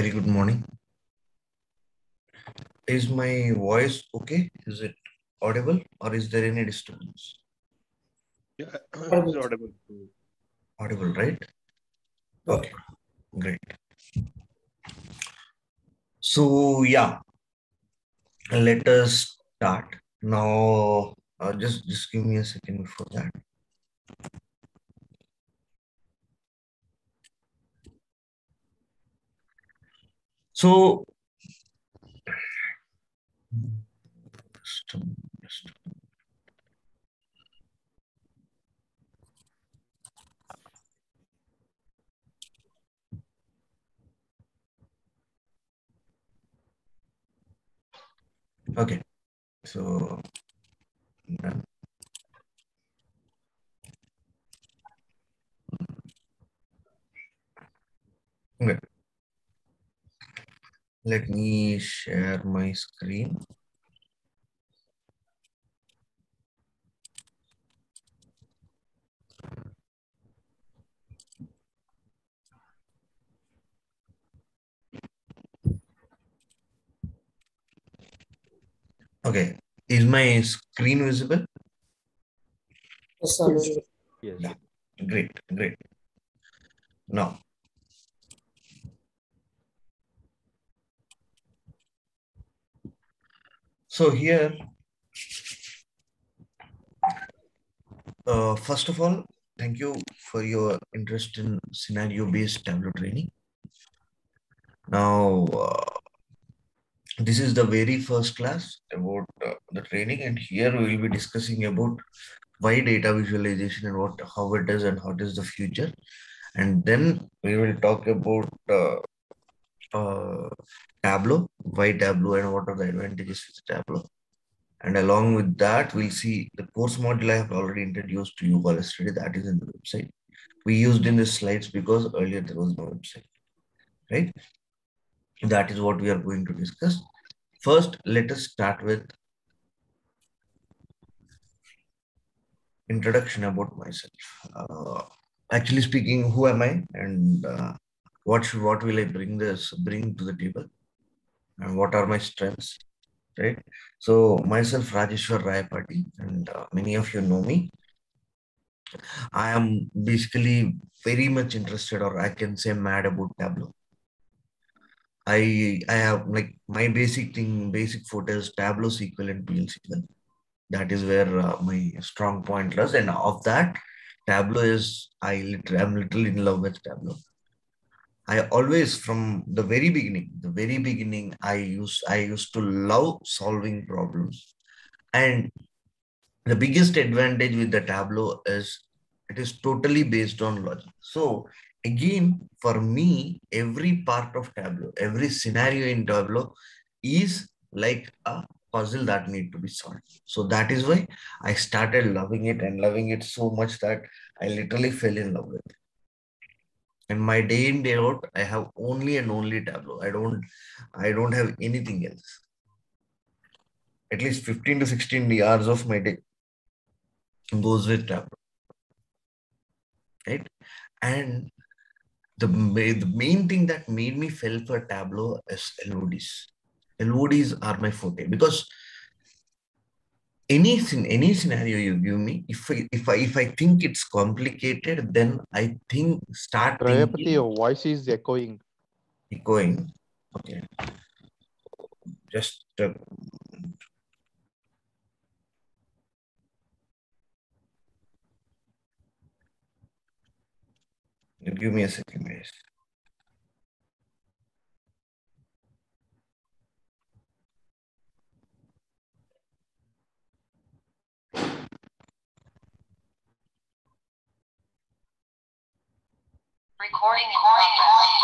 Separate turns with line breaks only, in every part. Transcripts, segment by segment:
Very good morning. Is my voice okay? Is it audible or is there any disturbance?
Yeah, it's audible.
Audible, right? Okay, great. So yeah, let us start. Now, just give me a second before that. So, okay, so done. Okay. Let me share my screen. Okay, is my screen visible?
Yes, sir.
Yes.
Yeah, great, great. Now, so here, first of all, thank you for your interest in scenario-based Tableau training. Now, this is the very first class about the training, and here we will be discussing about why data visualization and how it is and how it is the future. And then we will talk about Tableau, why Tableau, and what are the advantages with Tableau. And along with that, we'll see the course module I have already introduced to you all yesterday. That is in the website. We used in the slides because earlier there was no website, right? That is what we are going to discuss. First, let us start with introduction about myself. Actually speaking, who am I, and what will I bring to the table, and what are my strengths, right? So myself, Rajeshwar Rayapati, and many of you know me. I am basically very much interested, or I can say mad about Tableau. I have like my basic forte is Tableau, SQL, and PL SQL. That is where my strong point lies, and of that, Tableau is I'm literally in love with Tableau. I always from the very beginning, I used to love solving problems, and the biggest advantage with the Tableau is it is totally based on logic. So again, for me, every part of Tableau, every scenario in Tableau is like a puzzle that need to be solved. So that is why I started loving it and loving it so much that I literally fell in love with it. And my day in, day out, I have only and only Tableau. I don't have anything else. At least 15 to 16 hours of my day goes with Tableau. Right? And the main thing that made me fell for Tableau is LODs. LODs are my forte because any scenario you give me, if I think it's complicated, then I think start
Rayapati,
thinking.
your voice is echoing.
Echoing. Okay. Just give me a second, guys.
Recording in progress.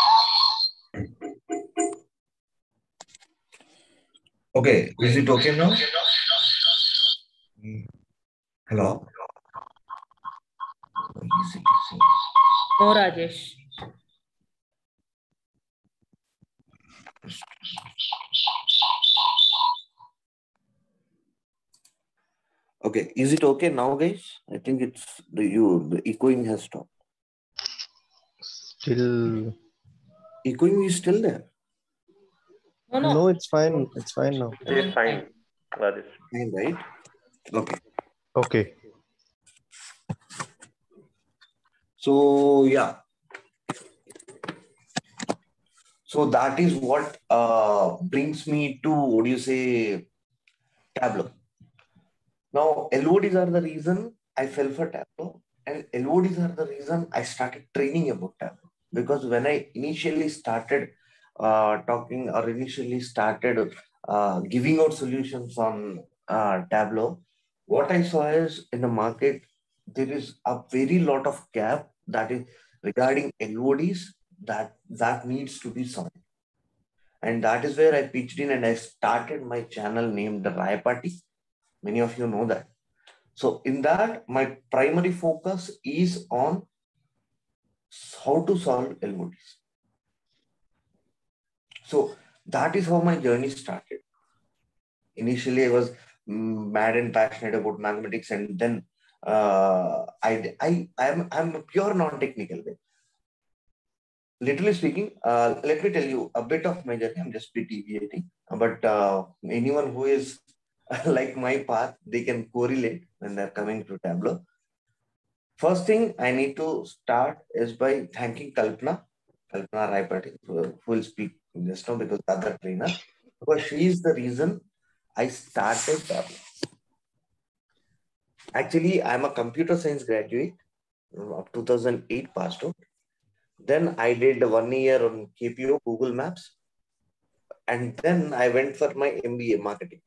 Okay, is it okay now? Hello?
No, Rajesh.
Okay, is it okay now, guys? I think it's the echoing has stopped.
Still.
Echoing is still there.
No, it's fine. It's fine now.
It is fine, Rajesh.
Fine, right? Okay.
Okay.
So yeah. So that is what brings me to, what do you say, Tableau. Now, LODs are the reason I fell for Tableau, and LODs are the reason I started training about Tableau. Because when I initially started talking or initially started giving out solutions on Tableau, what I saw is in the market, there is a very lot of gap that is regarding LODs that needs to be solved. And that is where I pitched in and I started my channel named the Raya Party. Many of you know that. So in that, my primary focus is on how to solve LODs. So that is how my journey started. Initially, I was mad and passionate about mathematics, and then I'm a pure non-technical. Literally speaking, let me tell you a bit of my journey. I'm just deviating, but anyone who is like my path, they can correlate when they're coming to Tableau. First thing I need to start is by thanking Kalpana Raipati, who will speak just now because the other trainer, because she is the reason I started Tableau. Actually, I'm a computer science graduate of 2008 passed out. Then I did 1 year on KPO, Google Maps. And then I went for my MBA marketing.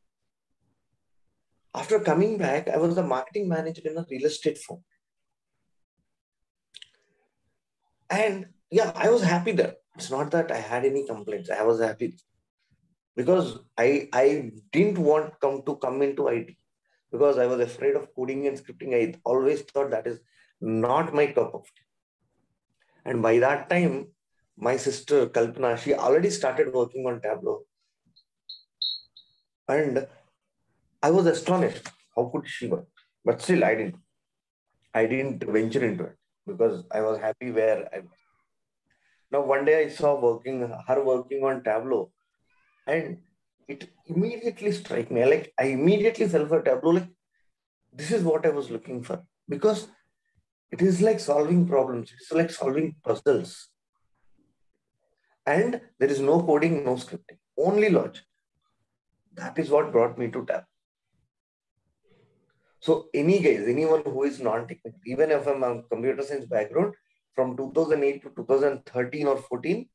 After coming back, I was a marketing manager in a real estate firm. And yeah, I was happy there. It's not that I had any complaints. I was happy because I didn't want to come into IT because I was afraid of coding and scripting. I always thought that is not my cup of tea. And by that time, my sister Kalpana, she already started working on Tableau. And I was astonished. How could she work? But still, I didn't venture into it because I was happy where I was. Now, one day I saw her working on Tableau, and it immediately struck me. Like I immediately fell for Tableau. Like this is what I was looking for because it is like solving problems. It's like solving puzzles, and there is no coding, no scripting, only logic. That is what brought me to Tableau. So anyone who is non-technical, even if I'm a computer science background, from 2008 to 2013 or 14,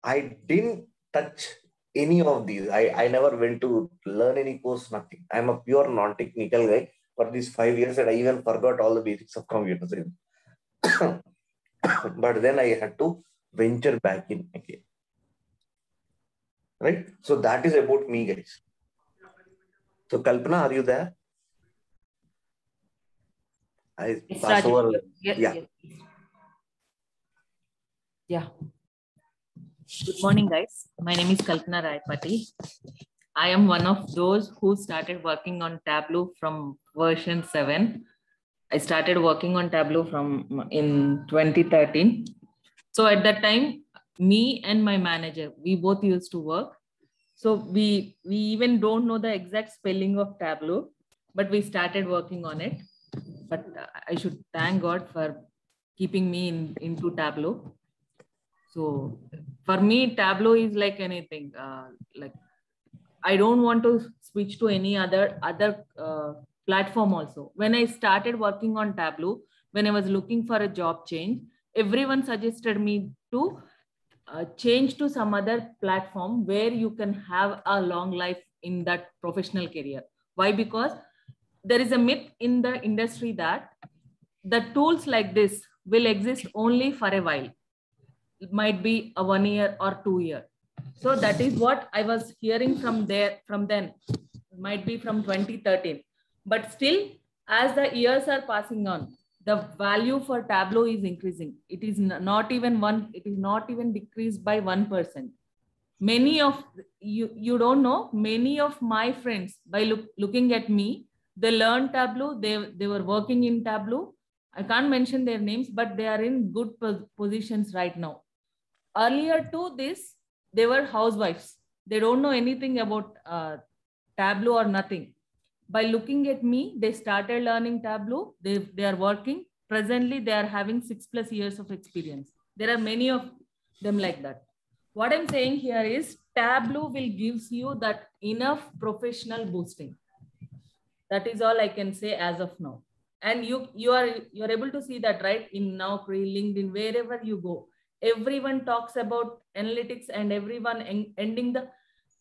I didn't touch any of these. I never went to learn any course, nothing. I'm a pure non-technical guy for these 5 years and I even forgot all the basics of computer science. But then I had to venture back in again. Right? So that is about me, guys. So Kalpana, are you there? I
Yes,
pass
Rajesh.
over.
Yes,
Yeah.
yes. Yeah. Good morning, guys. My name is Kalpana Raipati. I am one of those who started working on Tableau from version 7. I started working on Tableau in 2013. So at that time, me and my manager, we both used to work. So we even don't know the exact spelling of Tableau, but we started working on it. But I should thank God for keeping me into Tableau. So for me, Tableau is like anything. Like I don't want to switch to any other platform also. When I started working on Tableau, when I was looking for a job change, everyone suggested me to change to some other platform where you can have a long life in that professional career. Why? Because there is a myth in the industry that the tools like this will exist only for a while. It might be a 1 year or 2 year. So that is what I was hearing from then, might be from 2013. But still, as the years are passing on, the value for Tableau is increasing. It is not even decreased by 1%. Many of you don't know, many of my friends, by looking at me, they learned Tableau, they were working in Tableau. I can't mention their names, but they are in good positions right now. Earlier to this, they were housewives. They don't know anything about Tableau or nothing. By looking at me, they started learning Tableau. They are working. Presently, they are having 6+ years of experience. There are many of them like that. What I'm saying here is Tableau will gives you that enough professional boosting. That is all I can say as of now. And you're able to see that, right? In Naukri, LinkedIn, wherever you go, everyone talks about analytics, and everyone ending to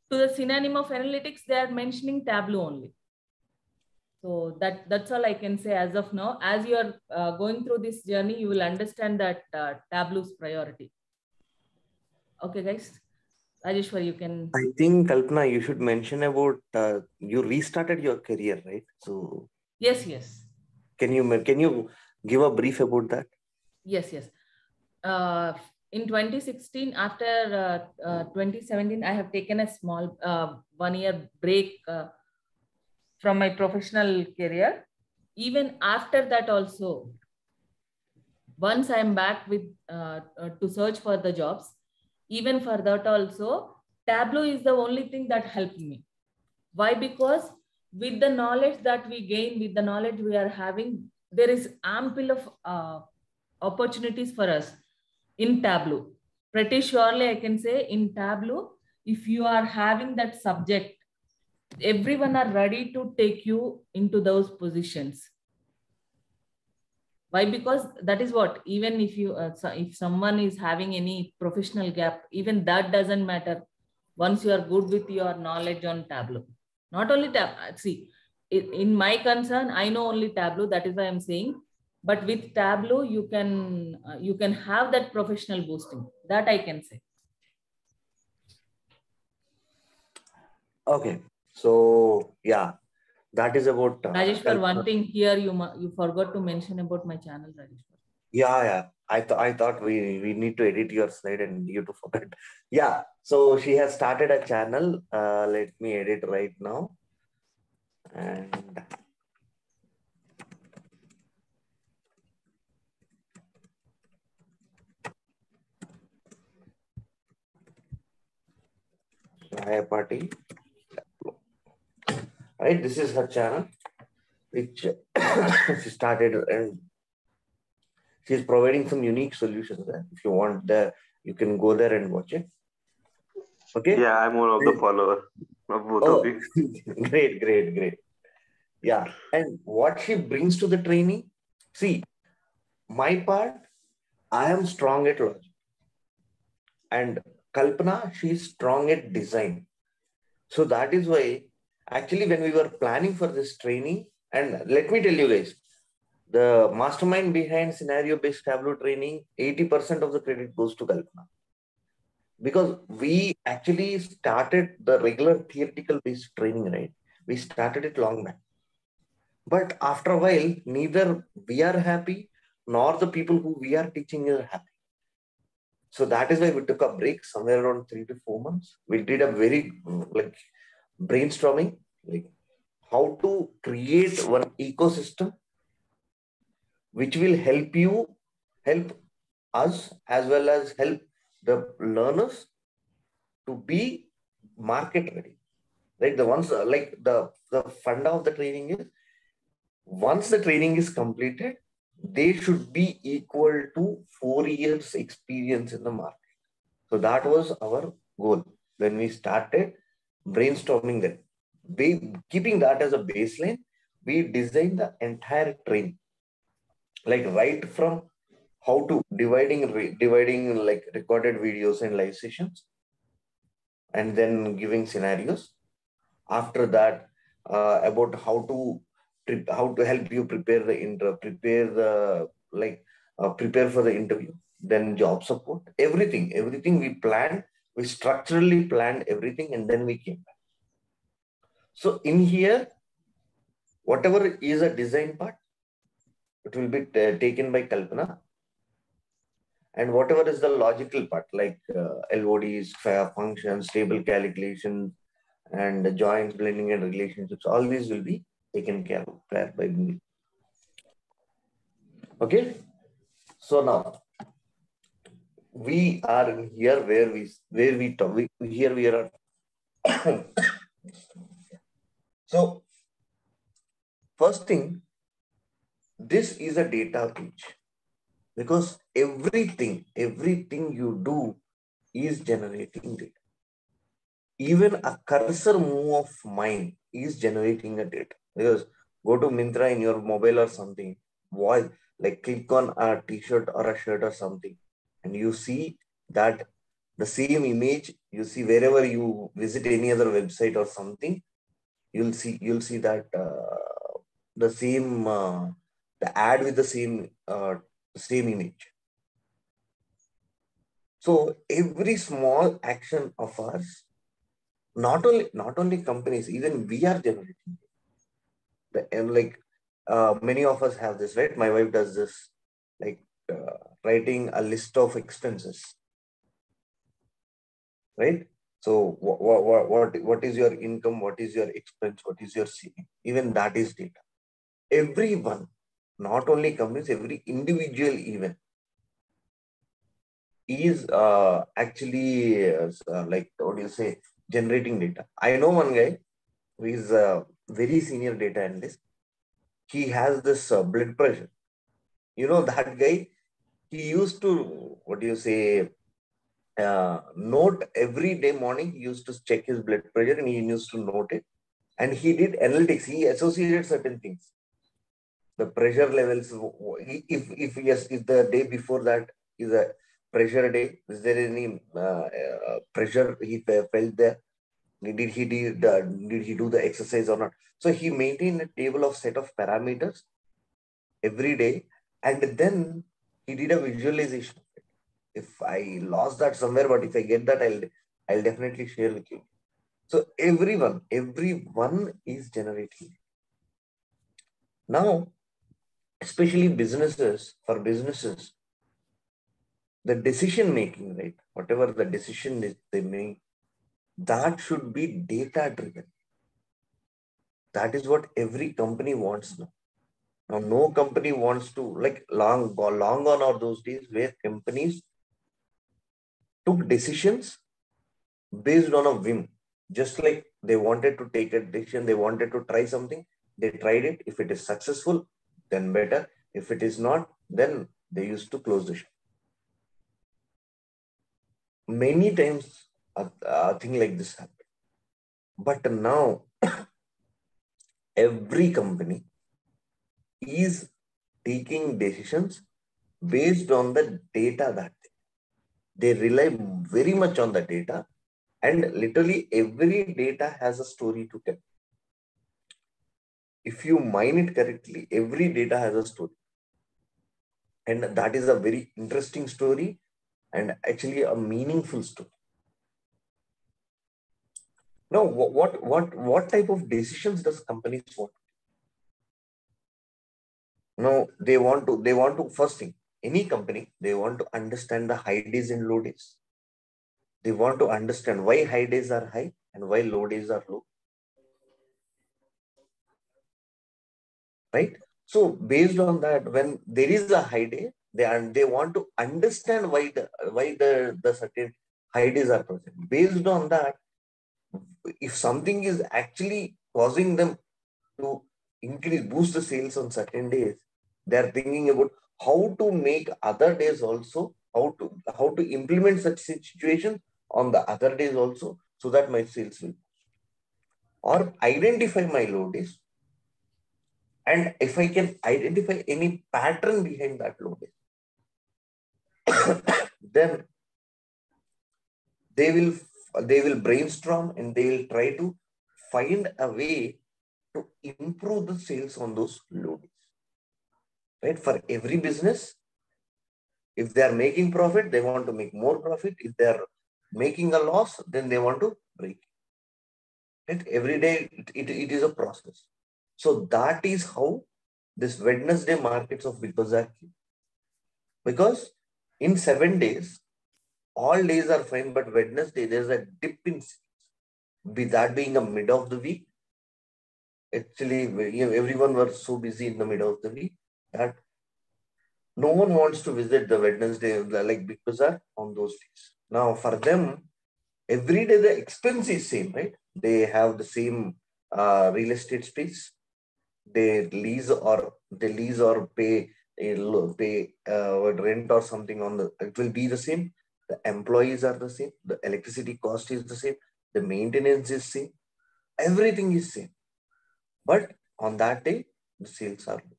the synonym of analytics, they are mentioning Tableau only. So that's all I can say as of now. As you are going through this journey, you will understand that Tableau's priority. Okay, guys. Rajeshwar, you can.
I think, Kalpana, you should mention about you restarted your career, right? So
Yes.
can you give a brief about that?
Yes. In 2016, after 2017, I have taken a small 1-year break from my professional career. Even after that also, once I'm back with to search for the jobs, even for that also, Tableau is the only thing that helped me. Why? Because with the knowledge that we gain, with the knowledge we are having, there is ample of opportunities for us in Tableau. Pretty surely I can say in Tableau, if you are having that subject, everyone are ready to take you into those positions. Why? Because that is what, even if you if someone is having any professional gap, even that doesn't matter once you are good with your knowledge on Tableau. Not only see, in my concern, I know only Tableau, that is why I'm saying, but with Tableau you can have that professional boosting, that I can say.
Okay, so yeah, that is about
Rajeshwar, one thing here you forgot to mention about my channel, Rajeshwar.
Yeah. I thought we need to edit your slide and you to forget. Yeah. So she has started a channel. Let me edit right now. And Raya Party. Right. This is her channel, which she started, and she's providing some unique solutions there. If you want there, you can go there and watch it. Okay.
Yeah, I'm one of the followers of both of you.
Great. Yeah. And what she brings to the training, see, my part, I am strong at logic. And Kalpana, she's strong at design. So that is why, actually, when we were planning for this training, and let me tell you guys, the mastermind behind scenario-based Tableau training, 80% of the credit goes to Kalpana. Because we actually started the regular theoretical-based training, right? We started it long back. But after a while, neither we are happy, nor the people who we are teaching are happy. So that is why we took a break somewhere around 3 to 4 months. We did a very brainstorming, how to create one ecosystem which will help us, as well as help the learners to be market ready. Right? The funda of the training is, once the training is completed, they should be equal to 4 years experience in the market. So that was our goal when we started brainstorming that. Keeping that as a baseline, we designed the entire training, right from how to dividing recorded videos and live sessions, and then giving scenarios. After that, about how to help you prepare for the interview, then job support, everything we planned, we structurally planned everything, and then we came back. So in here, whatever is a design part, it will be taken by Kalpana, and whatever is the logical part, like LODs, functions, table calculation, and joins, blending, and relationships, all these will be taken care of by me. Okay, so now we are in here where we talk. We are So, first thing, this is a data age because everything you do is generating data. Even a cursor move of mine is generating a data. Because go to Myntra in your mobile or something, why like click on a t-shirt or a shirt or something, and you see that the same image you see wherever you visit any other website or something, you'll see that the same the ad with the same image. So every small action of ours, not only companies, even we are generating. And like many of us have this, right? My wife does this, like writing a list of expenses, right? So what is your income? What is your expense? What is your saving? Even that is data. Everyone, not only companies, every individual even is actually like what do you say, generating data. I know one guy who is a very senior data analyst. He has this blood pressure. You know that guy. He used to what do you say, note every day morning. He used to check his blood pressure and he used to note it. And he did analytics. He associated certain things. The pressure levels. If yes, if the day before that is a pressure day, is there any pressure he felt there? Did he do the exercise or not? So he maintained a table of set of parameters every day, and then he did a visualization. If I lost that somewhere, but if I get that, I'll definitely share with you. So everyone is generating. Now, especially for businesses, the decision making, right? Whatever the decision is they make, that should be data driven. That is what every company wants now. Now, no company wants to, like long gone are those days where companies took decisions based on a whim. Just like they wanted to take a decision, they wanted to try something, they tried it. If it is successful, then better. If it is not, then they used to close the shop. Many times a thing like this happened. But now, every company is taking decisions based on the data that they rely very much on the data, and literally every data has a story to tell. If you mine it correctly, every data has a story. And that is a very interesting story and actually a meaningful story. Now, what type of decisions does companies want? Now, they want to first thing, any company, they want to understand the high days and low days. They want to understand why high days are high and why low days are low. Right? So based on that, when there is a high day, they want to understand why the certain high days are present. Based on that, if something is actually causing them to boost the sales on certain days, they are thinking about how to make other days also, how to implement such situations on the other days also, so that my sales will, or identify my low days. And if I can identify any pattern behind that low day, then they will brainstorm and they will try to find a way to improve the sales on those low days. Right? For every business, if they are making profit, they want to make more profit. If they are making a loss, then they want to break. Right? Every day, it is a process. So that is how this Wednesday markets of Big Bazaar came. Because in 7 days, all days are fine, but Wednesday, there's a dip in sales. That being a mid of the week, actually, everyone was so busy in the middle of the week that no one wants to visit the Wednesday, like Big Bazaar on those days. Now, for them, every day the expense is same, right? They have the same real estate space. They lease or pay rent or something on the. It will be the same. The employees are the same. The electricity cost is the same. The maintenance is same. Everything is same. But on that day, the sales are low.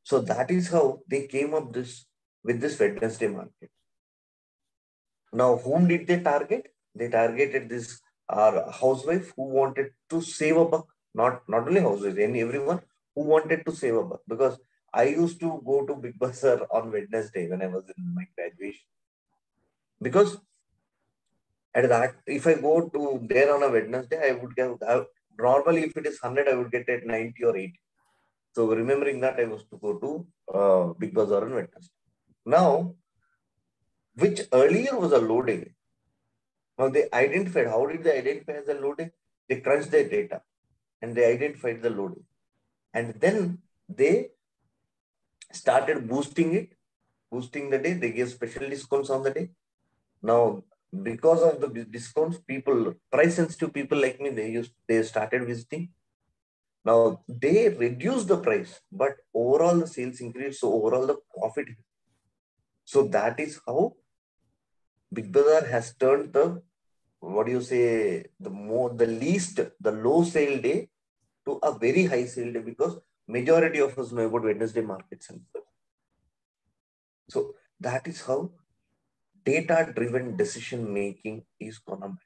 So that is how they came up with this Wednesday market. Now, whom did they target? They targeted this housewife who wanted to save a buck. Not only housewives, everyone who wanted to save a buck. Because I used to go to Big Bazaar on Wednesday when I was in my graduation. Because at that, if I go to there on a Wednesday, I would get normally if it is 100, I would get at 90 or 80. So remembering that, I was to go to Big Bazaar on Wednesday. Now, which earlier was a low day. Now they identified. How did they identify as a low day? They crunched their data and they identified the low day. And then they started boosting the day. They gave special discounts on the day. Now, because of the discounts, price sensitive people like me, they started visiting. Now they reduced the price, but overall the sales increased. So overall the profit. So that is how Big Bazaar has turned the low sale day to a very high sale day, because majority of us know about Wednesday markets. So that is how data-driven decision making is gonna be.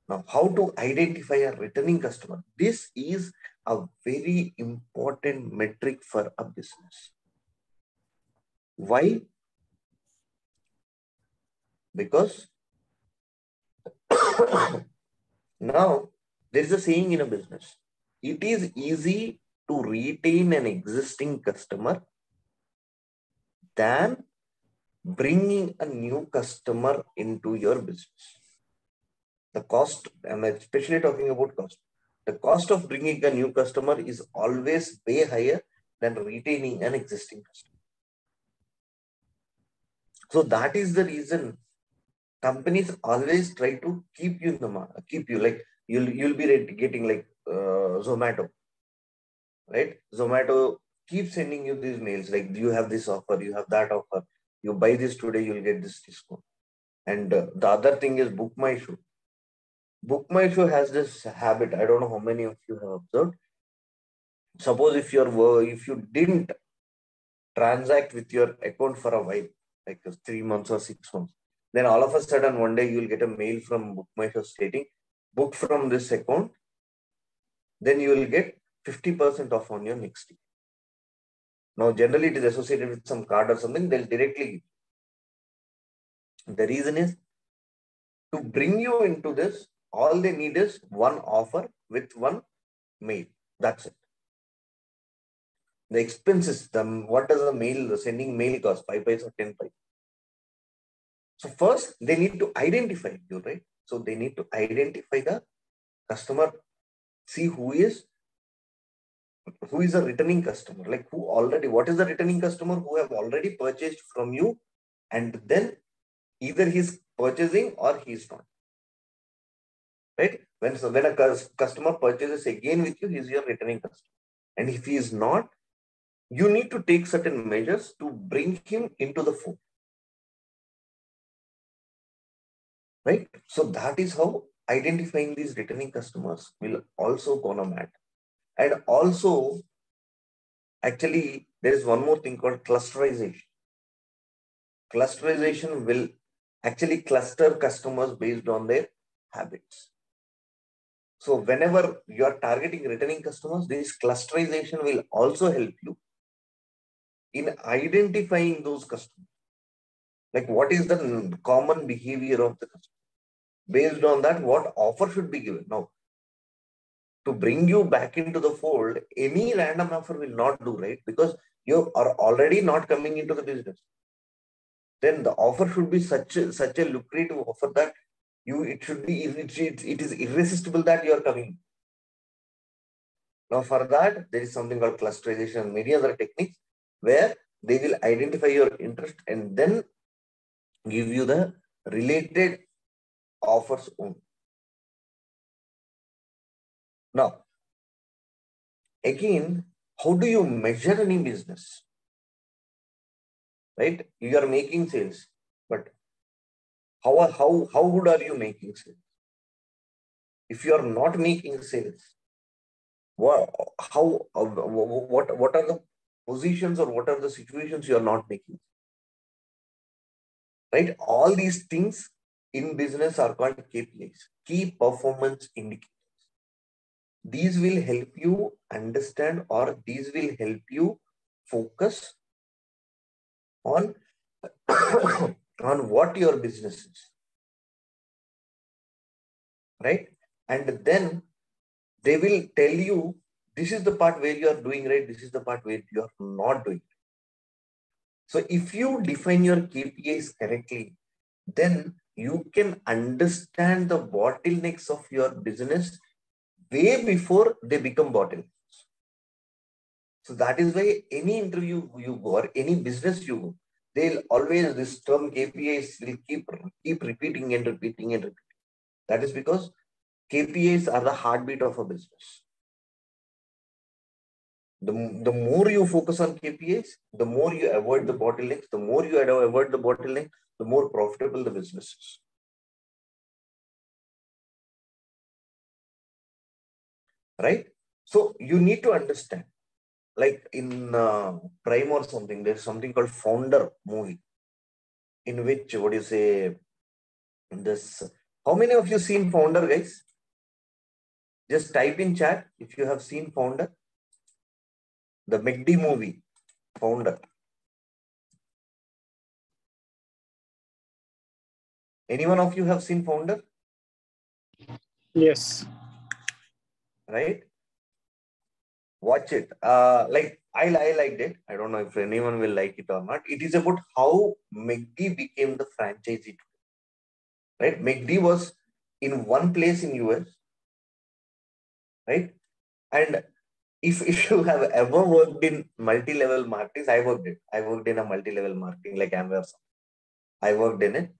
Now, how to identify a returning customer? This is a very important metric for a business. Why? Because now there is a saying in a business. It is easy to retain an existing customer than bringing a new customer into your business. The cost, I'm especially talking about cost. The cost of bringing a new customer is always way higher than retaining an existing customer. So that is the reason companies always try to keep you in the market, like you'll be getting like Zomato, right? Zomato keeps sending you these mails like you have this offer, you have that offer, you buy this today, you'll get this discount. And the other thing is Book My Show. Book My Show has this habit. I don't know how many of you have observed. Suppose if you didn't transact with your account for a while, like 3 months or 6 months, then all of a sudden one day you'll get a mail from Book My Show stating, book from this account, then you will get 50% off on your next year. Now, generally it is associated with some card or something, they'll directly give. The reason is to bring you into this, all they need is one offer with one mail. That's it. The expenses, what does sending mail cost? 5 paise or 10 paise. So first they need to identify you, right? So they need to identify the customer, see who is a returning customer, like what is the returning customer who have already purchased from you, and then either he's purchasing or he's not, right? When a customer purchases again with you, he's your returning customer. And if he is not, you need to take certain measures to bring him into the fold, right? So that is how identifying these returning customers will also gonna matter. And also, actually, there is one more thing called clusterization. Clusterization will actually cluster customers based on their habits. So whenever you are targeting returning customers, this clusterization will also help you in identifying those customers. Like what is the common behavior of the customer? Based on that, what offer should be given? Now, to bring you back into the fold, any random offer will not do, right? Because you are already not coming into the business. Then the offer should be such a lucrative offer that it is irresistible that you are coming. Now for that, there is something called clusterization and many other techniques where they will identify your interest and then give you the related offers only. Now, again, how do you measure any business? Right? You are making sales, but how good are you making sales? If you are not making sales, what are the positions or what are the situations you are not making? Right? All these things in business are called KPIs, key performance indicators. These will help you understand, or these will help you focus on on what your business is, right? And then they will tell you, this is the part where you are doing right, this is the part where you are not doing. So if you define your KPIs correctly, then you can understand the bottlenecks of your business way before they become bottlenecks. So that is why any interview you go or any business you go, they'll always, this term KPIs will keep repeating and repeating and repeating. That is because KPIs are the heartbeat of a business. The more you focus on KPIs, the more you avoid the bottlenecks. The more you avoid the bottleneck, the more profitable the business is. Right? So you need to understand, like in Prime or something, there's something called Founder movie, in which, what do you say, this, how many of you seen Founder, guys? Just type in chat if you have seen Founder. The McD movie, Founder. Anyone of you have seen Founder?
Yes.
Right? Watch it. Like I liked it. I don't know if anyone will like it or not. It is about how McD became the franchisee. Right? McD was in one place in US. Right? And if you have ever worked in multi-level marketing, I worked in a multi-level marketing like Amway. I worked in it.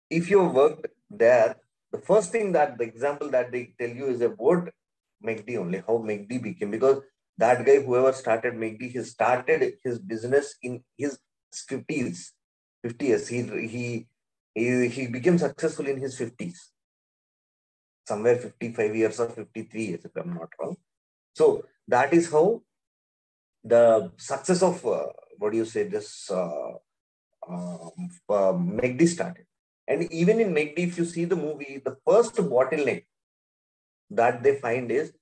If you worked there, the first thing that the example that they tell you is about McD only, how McD became, because that guy, whoever started McD, he started his business in his 50s, 50 years. He became successful in his 50s, somewhere 55 years or 53 years, if I'm not wrong. So that is how the success of, what do you say, this McD started. And even in McD, if you see the movie, the first bottleneck that they find is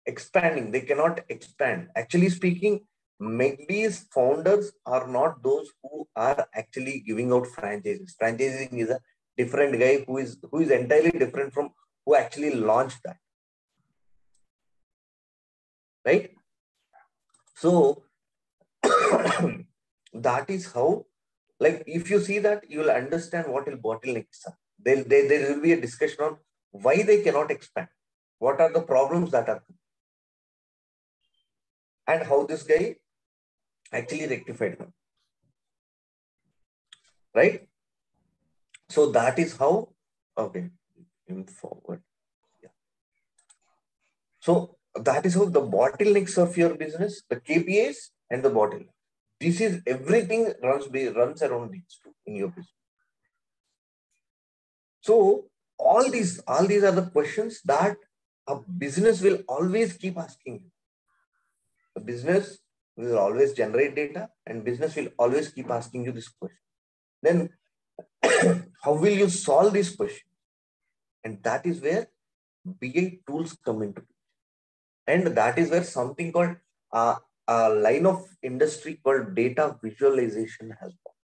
expanding. They cannot expand. Actually speaking, McD's founders are not those who are actually giving out franchises. Franchising is a different guy who is entirely different from who actually launched that. Right? So that is how, like, if you see that, you will understand what bottlenecks are. There will be a discussion on why they cannot expand. What are the problems that are, and how this guy actually rectified them. Right? So that is how, okay, forward. Yeah. So that is how the bottlenecks of your business, the KPIs and the bottleneck. This is everything runs around these two in your business. So all these are the questions that a business will always keep asking you. The business will always generate data, and business will always keep asking you this question. Then how will you solve this question? And that is where BI tools come into it. And that is where something called a line of industry called data visualization has gone.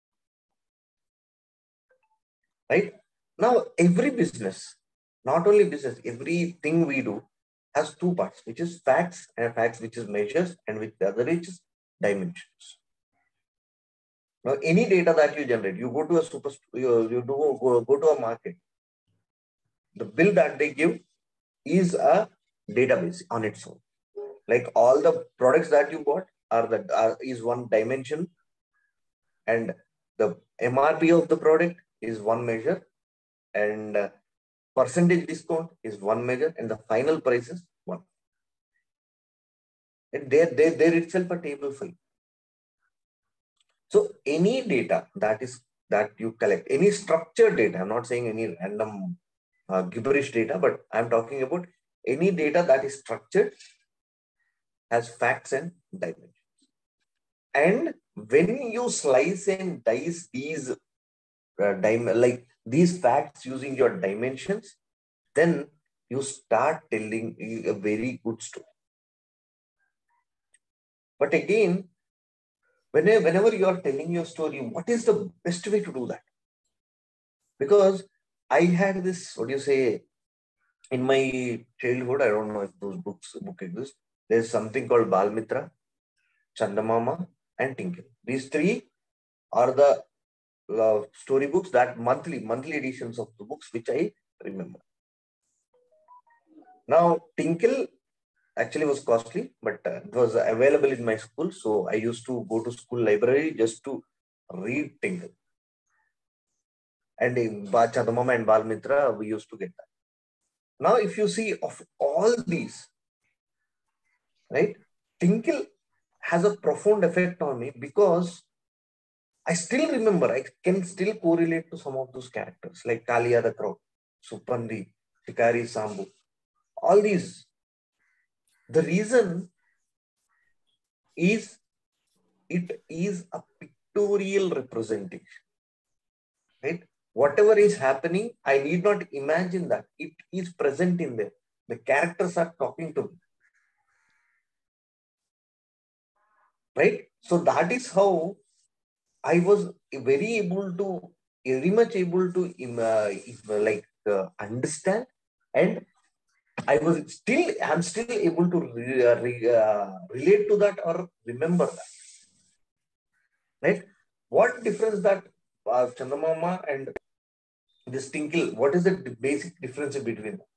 Right? Now, every business, not only business, everything we do has two parts, which is facts, and facts which is measures, and with the other which is dimensions. Now, any data that you generate, you go to a go to a market. The bill that they give is a database on its own. Like all the products that you bought is one dimension, and the MRP of the product is one measure, and percentage discount is one measure, and the final price is one. And there itself a table for you. So any data that you collect, any structured data, I'm not saying any random gibberish data, but I'm talking about any data that is structured, has facts and dimensions. And when you slice and dice these like these facts using your dimensions, then you start telling a very good story. But again, whenever you are telling your story, what is the best way to do that? Because I had this, what do you say, in my childhood, I don't know if those book exist. There's something called Balmitra, Chandamama, and Tinkle. These three are the storybooks, that monthly editions of the books, which I remember. Now, Tinkle actually was costly, but it was available in my school. So I used to go to school library just to read Tinkle. And in Chandamama and Balmitra, we used to get that. Now, if you see of all these, right, Tinkle has a profound effect on me because I still remember, I can still correlate to some of those characters like Kalia the Crow, Supandi, Shikari Sambu, all these. The reason is it is a pictorial representation, right? Whatever is happening, I need not imagine that. It is present in there. The characters are talking to me, right? So that is how I was very much able to understand, and I'm still able to relate to that or remember that, right? What difference that Chandamama and this Tinkle, what is the basic difference between them?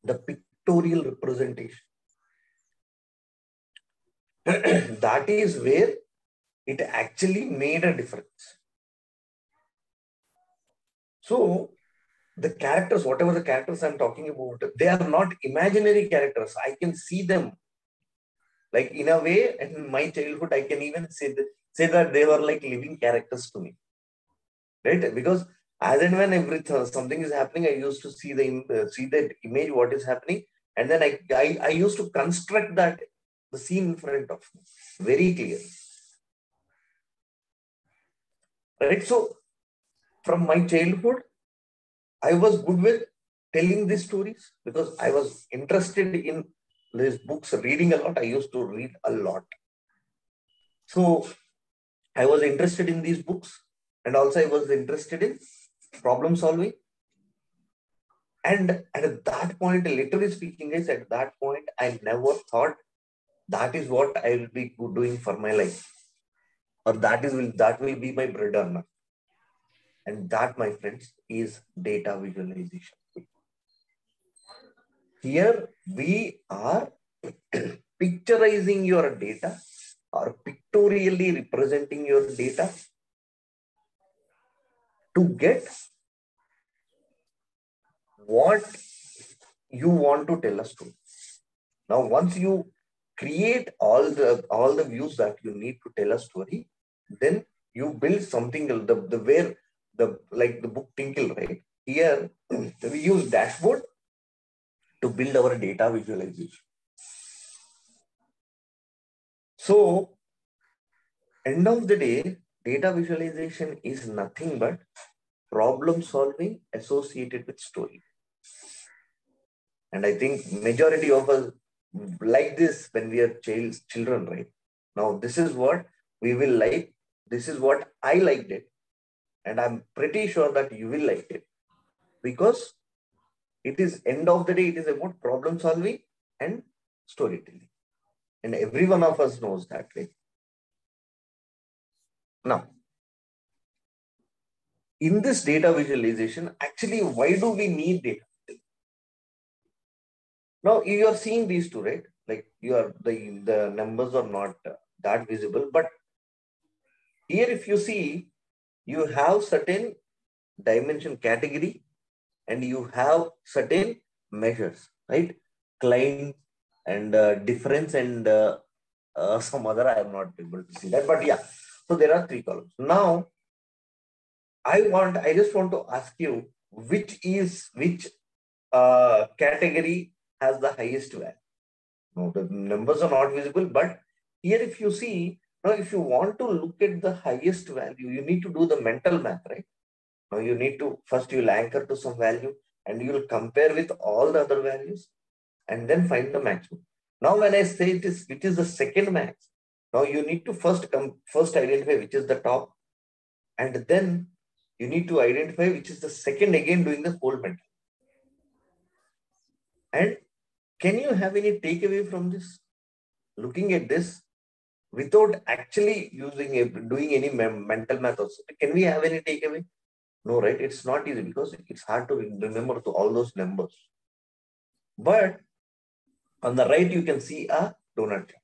The pictorial representation. That is where it actually made a difference. So the characters, whatever the characters I'm talking about, they are not imaginary characters. I can see them. Like in a way, in my childhood, I can even say that they were like living characters to me, right? Because as and when something is happening, I used to see that image, what is happening, and then I used to construct the scene in front of me very clear, right? So from my childhood, I was good with telling these stories because I was interested in these books, reading a lot. I used to read a lot. So I was interested in these books, and also I was interested in problem solving. And at that point, literally speaking, guys, at that point, I never thought that is what I will be doing for my life, or that will be my bread earner. And that, my friends, is data visualization. Here we are picturizing your data or pictorially representing your data to get what you want to tell a story. Now, once you create all the views that you need to tell a story, then you build something else. Like the book Tinkle, right? Here we use dashboard to build our data visualization. So, end of the day, data visualization is nothing but problem solving associated with story. And I think majority of us like this when we are children, right? Now, this is what we will like. This is what I liked it. And I'm pretty sure that you will like it. Because it is, end of the day, it is about problem solving and storytelling. And every one of us knows that, right? Now, in this data visualization, actually, why do we need data? Now, you are seeing these two, right? Like the numbers are not that visible, but Here, if you see, you have certain dimension category and you have certain measures, right? Client and difference and some other, I am not able to see that, but yeah. So there are 3 columns. Now, I just want to ask you, which category has the highest value? Now, the numbers are not visible, but here if you see, now if you want to look at the highest value, you need to do the mental math, right? Now you need to, first you'll anchor to some value and you'll compare with all the other values and then find the maximum. Now when I say which is the second max, now you need to first identify which is the top, and then you need to identify which is the second, again doing the whole mental. And can you have any takeaway from this? Looking at this without actually doing any mental math also, can we have any takeaway? No, right? It's not easy because it's hard to remember to all those numbers. But on the right, you can see a donut chart.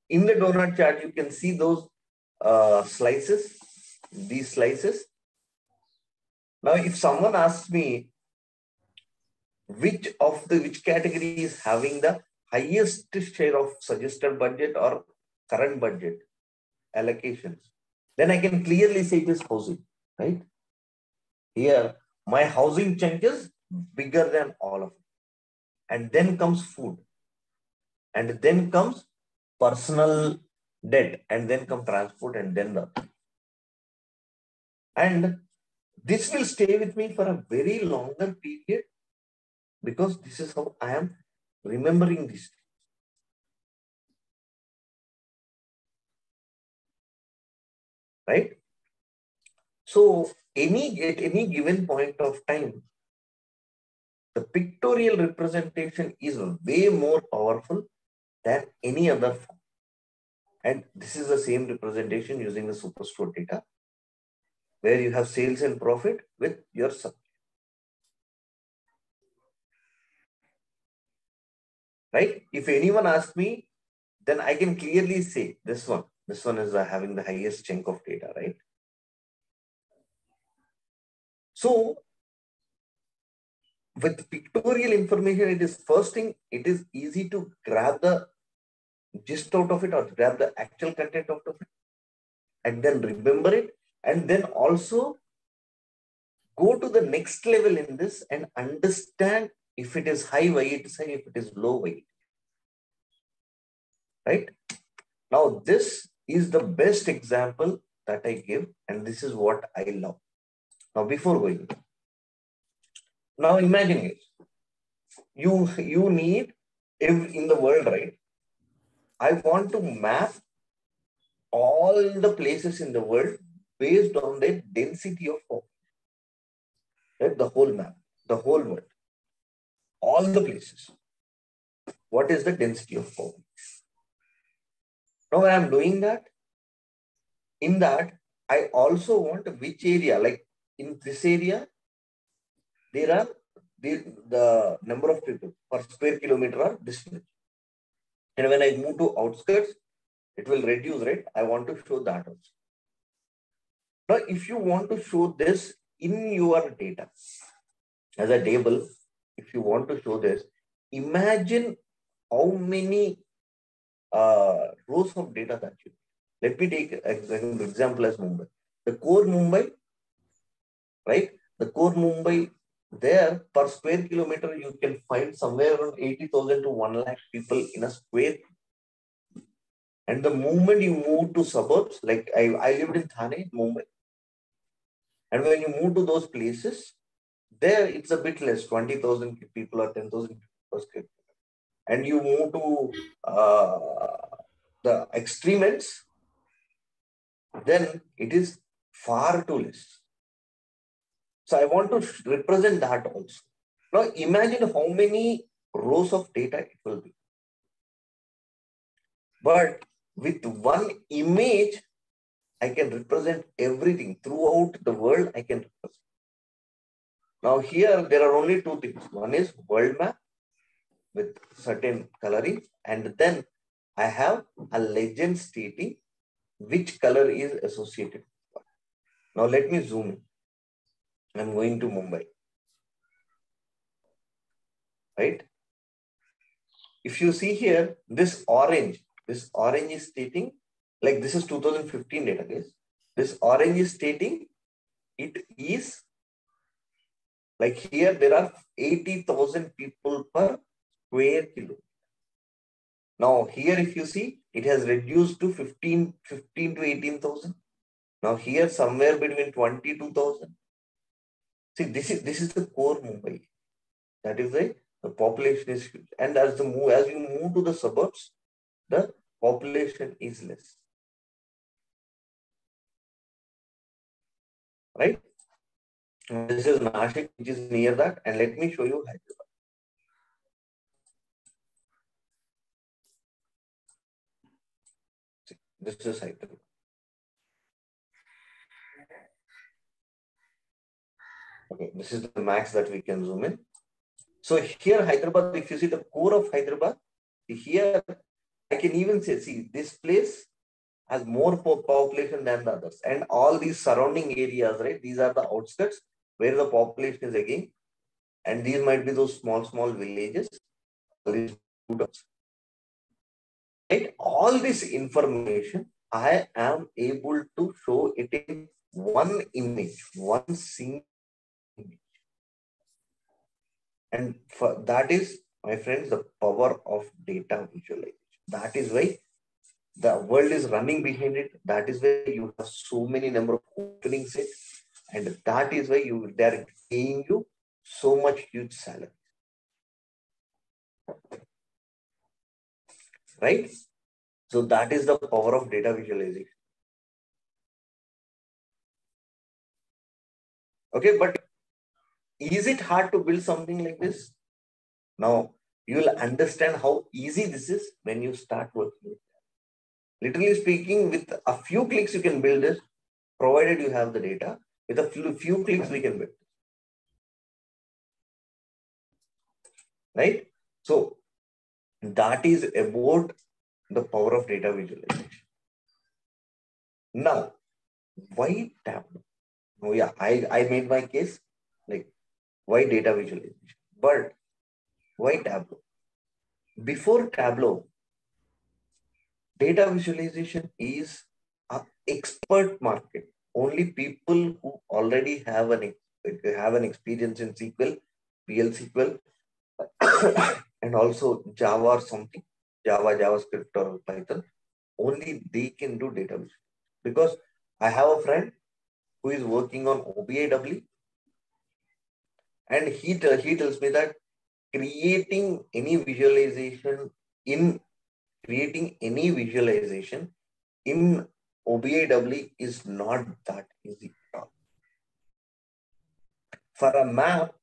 In the donut chart, you can see those slices, these slices. Now, if someone asks me which category is having the highest share of suggested budget or current budget allocations, then I can clearly say it is housing, right? Here, my housing chunk is bigger than all of it. And then comes food. And then comes personal debt. And then come transport and then the. And this will stay with me for a very longer period because this is how I am remembering this. Right? So at any given point of time, the pictorial representation is way more powerful than any other form. And this is the same representation using the Superstore data, where you have sales and profit with your subject. Right? If anyone asks me, then I can clearly say this one is having the highest chunk of data, right? So with pictorial information, it is easy to grab the gist out of it or grab the actual content out of it and then remember it, and then also go to the next level in this and understand if it is high, why it is high, if it is low, why it is. Right? Now, this is the best example that I give, and this is what I love. Now, before going, now imagine it. You need, in the world, right? I want to map all the places in the world based on the density of population. Right? The whole map, the whole world, all the places. What is the density of population? Now, when I'm doing that, in that, I also want which area, like in this area, there are the number of people per square kilometer are this much. And when I move to outskirts, it will reduce, right? I want to show that also. Now, if you want to show this in your data as a table, if you want to show this, imagine how many rows of data that you. Let me take an example as Mumbai. The core Mumbai, right? The core Mumbai, there per square kilometer, you can find somewhere around 80,000 to 1 lakh people in a square. And the moment you move to suburbs, like I lived in Thane, Mumbai. And when you move to those places, there it's a bit less, 20,000 people or 10,000 people per square. And you move to the extreme ends, then it is far too less. So I want to represent that also. Now imagine how many rows of data it will be. But with one image, I can represent everything throughout the world. I can represent. Now here, there are only 2 things. One is world map with certain coloring. And then I have a legend stating which color is associated. Now let me zoom in. I'm going to Mumbai, right? If you see here, this orange is stating, like this is 2015 data, guys. This orange is stating it is like here there are 80,000 people per square kilometer. Now here if you see, it has reduced to 15 to 18,000. Now here somewhere between 22,000. See, this is the core Mumbai. That is why the population is huge. And as you move to the suburbs, the population is less. Right? This is Nashik, which is near that. And let me show you Hyderabad. See, this is Hyderabad. Okay, this is the max that we can zoom in. So here Hyderabad, if you see the core of Hyderabad, here I can even say, see, this place has more population than the others. And all these surrounding areas, right? These are the outskirts where the population is again. And these might be those small villages. Right? All this information, I am able to show it in one image, one single image. And that is, my friends, the power of data visualization. That is why the world is running behind it. That is why you have so many number of openings it. And that is why they are paying you so much huge salary. Right? So that is the power of data visualization. Okay, but is it hard to build something like this? Now, you will understand how easy this is when you start working with it. Literally speaking, with a few clicks, you can build this, provided you have the data. With a few clicks, we can build it. Right? So, that is about the power of data visualization. Now, why Tableau? Oh yeah, I made my case, like why data visualization? But why Tableau? Before Tableau, data visualization is an expert market. Only people who already have an experience in SQL, PL SQL, and also Java or something, Java, JavaScript or Python, only they can do data visualization. Because I have a friend who is working on OBIW, and he tells me that creating any visualization in OBIW is not that easy at all. For a map,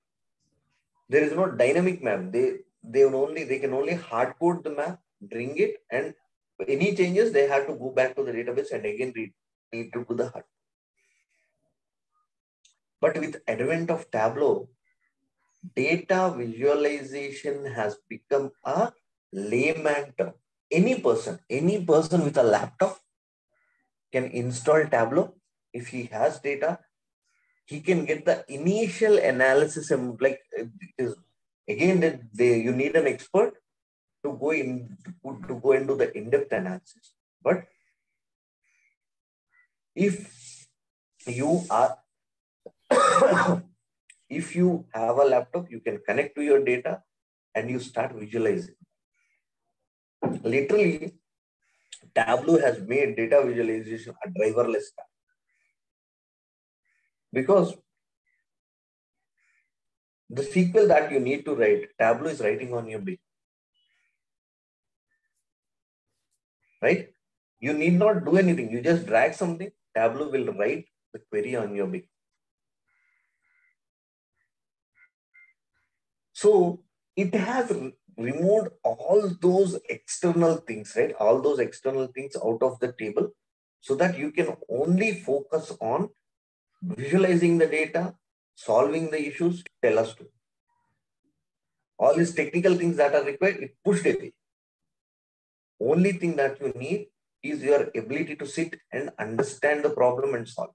there is no dynamic map. They can only hard code the map, bring it, and any changes they have to go back to the database and again need to do the hard. But with advent of Tableau, data visualization has become a layman term. Any person with a laptop can install Tableau. If he has data, he can get the initial analysis. And like again, you need an expert to go into the in-depth analysis. But if you are if you have a laptop, you can connect to your data and you start visualizing. Literally, Tableau has made data visualization a driverless car. Because the SQL that you need to write, Tableau is writing on your behalf. Right? You need not do anything. You just drag something, Tableau will write the query on your behalf. So it has removed all those external things, right? All those external things out of the table so that you can only focus on visualizing the data, solving the issues, tell us to. All these technical things that are required, it pushed away. Only thing that you need is your ability to sit and understand the problem and solve.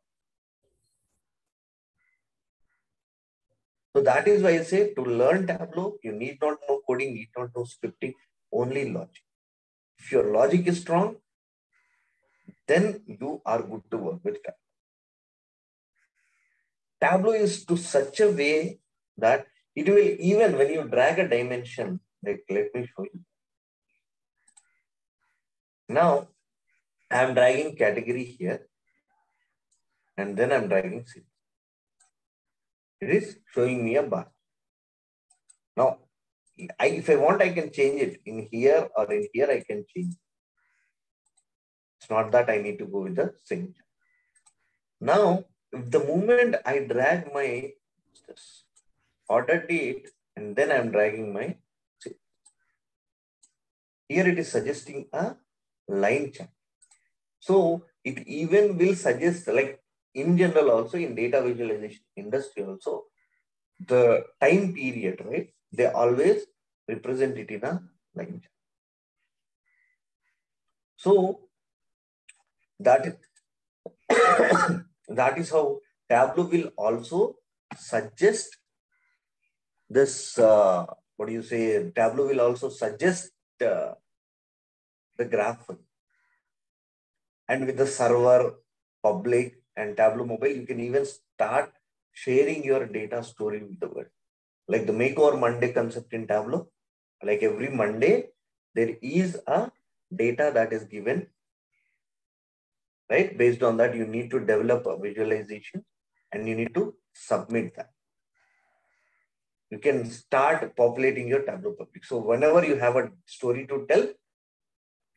So that is why I say to learn Tableau, you need not know coding, need not know scripting, only logic. If your logic is strong, then you are good to work with Tableau. Tableau is to such a way that it will, even when you drag a dimension, like let me show you. Now, I am dragging category here, and then I'm dragging city. It is showing me a bar. Now, if I want, I can change it in here or in here, I can change. It's not that I need to go with the same. Now, the moment I drag my order date, and then I'm dragging my city. Here it is suggesting a line chart. So it even will suggest, like in general also in data visualization industry also, the time period, right? They always represent it in a line chart. So that is how Tableau will also suggest this, what do you say? Tableau will also suggest the graph. And with the server, public, and Tableau mobile, you can even start sharing your data story with the world. Like the Makeover Monday concept in Tableau, like every Monday, there is a data that is given, right? Based on that, you need to develop a visualization and you need to submit that. You can start populating your Tableau public. So whenever you have a story to tell,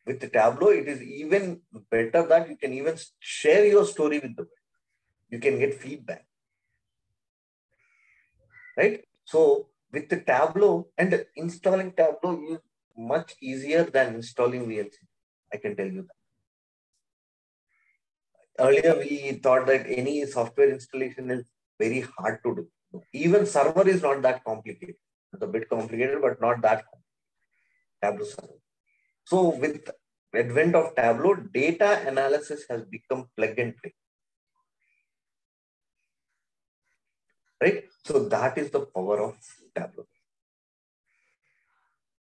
with the Tableau, it is even better that you can even share your story with the world. You can get feedback, right? So with the Tableau, and installing Tableau is much easier than installing VLC. I can tell you that. Earlier, we thought that any software installation is very hard to do. Even server is not that complicated. It's a bit complicated, but not that complicated. Tableau server. So with advent of Tableau, data analysis has become plug and play. Right? So that is the power of Tableau.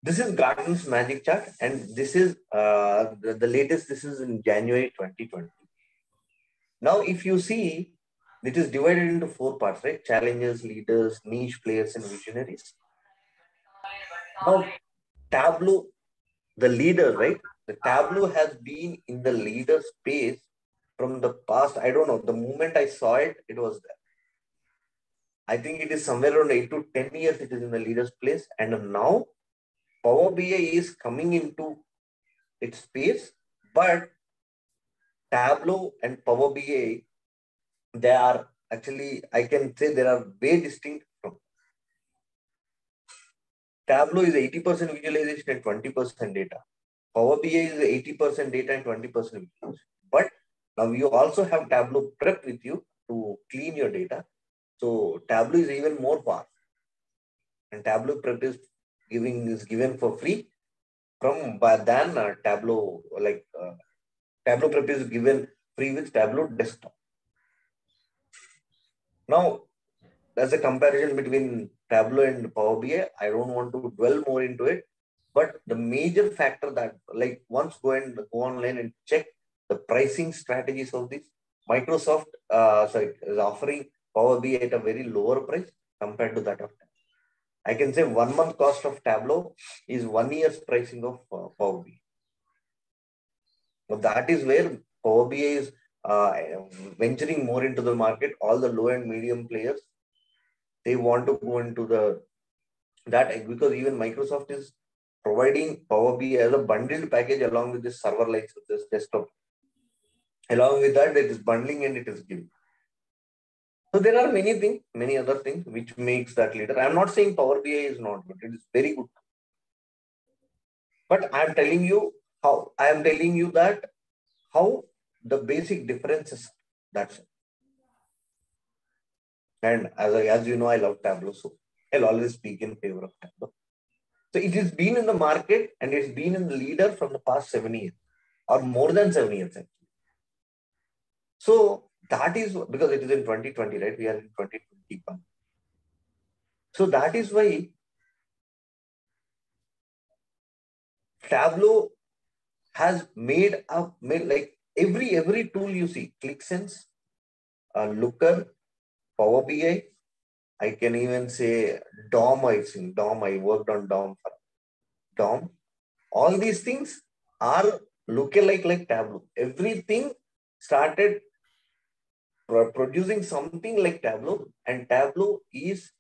This is Gartner's magic chart, and this is the latest. This is in January 2020. Now, if you see, it is divided into 4 parts, right? Challengers, leaders, niche players, and visionaries. Now, Tableau, the leader, right? The Tableau has been in the leader space from the past. I don't know. The moment I saw it, it was there. I think it is somewhere around 8 to 10 years it is in the leader's place. And now Power BI is coming into its space, but Tableau and Power BI, they are actually, I can say they are very distinct from. Tableau is 80% visualization and 20% data. Power BI is 80% data and 20% visualization. But now you also have Tableau Prep with you to clean your data. So Tableau is even more powerful. And Tableau Prep is given for free than Tableau, like Tableau Prep is given free with Tableau Desktop. Now, as a comparison between Tableau and Power BI, I don't want to dwell more into it, but the major factor that, like, once go online and check the pricing strategies of this. Microsoft is offering Power BI at a very lower price compared to that of Tableau. I can say 1 month cost of Tableau is 1 year's pricing of Power BI. So that is where Power BI is venturing more into the market. All the low and medium players, they want to go into that, because even Microsoft is providing Power BI as a bundled package along with this server license, this desktop. Along with that, it is bundling and it is giving. So there are many things, many other things which makes that leader. I'm not saying Power BI is not good. It is very good. But I'm telling you that how the basic differences. That's it. And as you know, I love Tableau, so I'll always speak in favor of Tableau. So it has been in the market and it's been in the leader from the past 7 years. or more than 7 years. So that is because it is in 2020, right? We are in 2021. So that is why Tableau has made like every tool you see, ClickSense, Looker, Power BI. I can even say DOM. I worked on DOM for DOM. All these things are lookalike like Tableau. Everything started producing something like Tableau, and Tableau is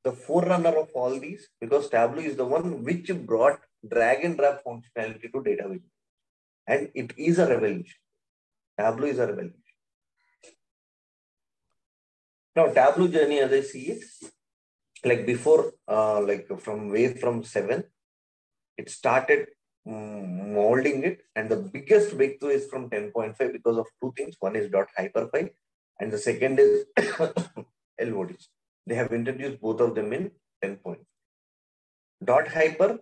the forerunner of all these because Tableau is the one which brought drag and drop functionality to data viz. And it is a revolution. Tableau is a revolution. Now, Tableau journey, as I see it, like before, like from 7, it started molding it. And the biggest breakthrough is from 10.5 because of two things. One is .hyperfile, and the second is LODs. They have introduced both of them in 10.5. .hyper,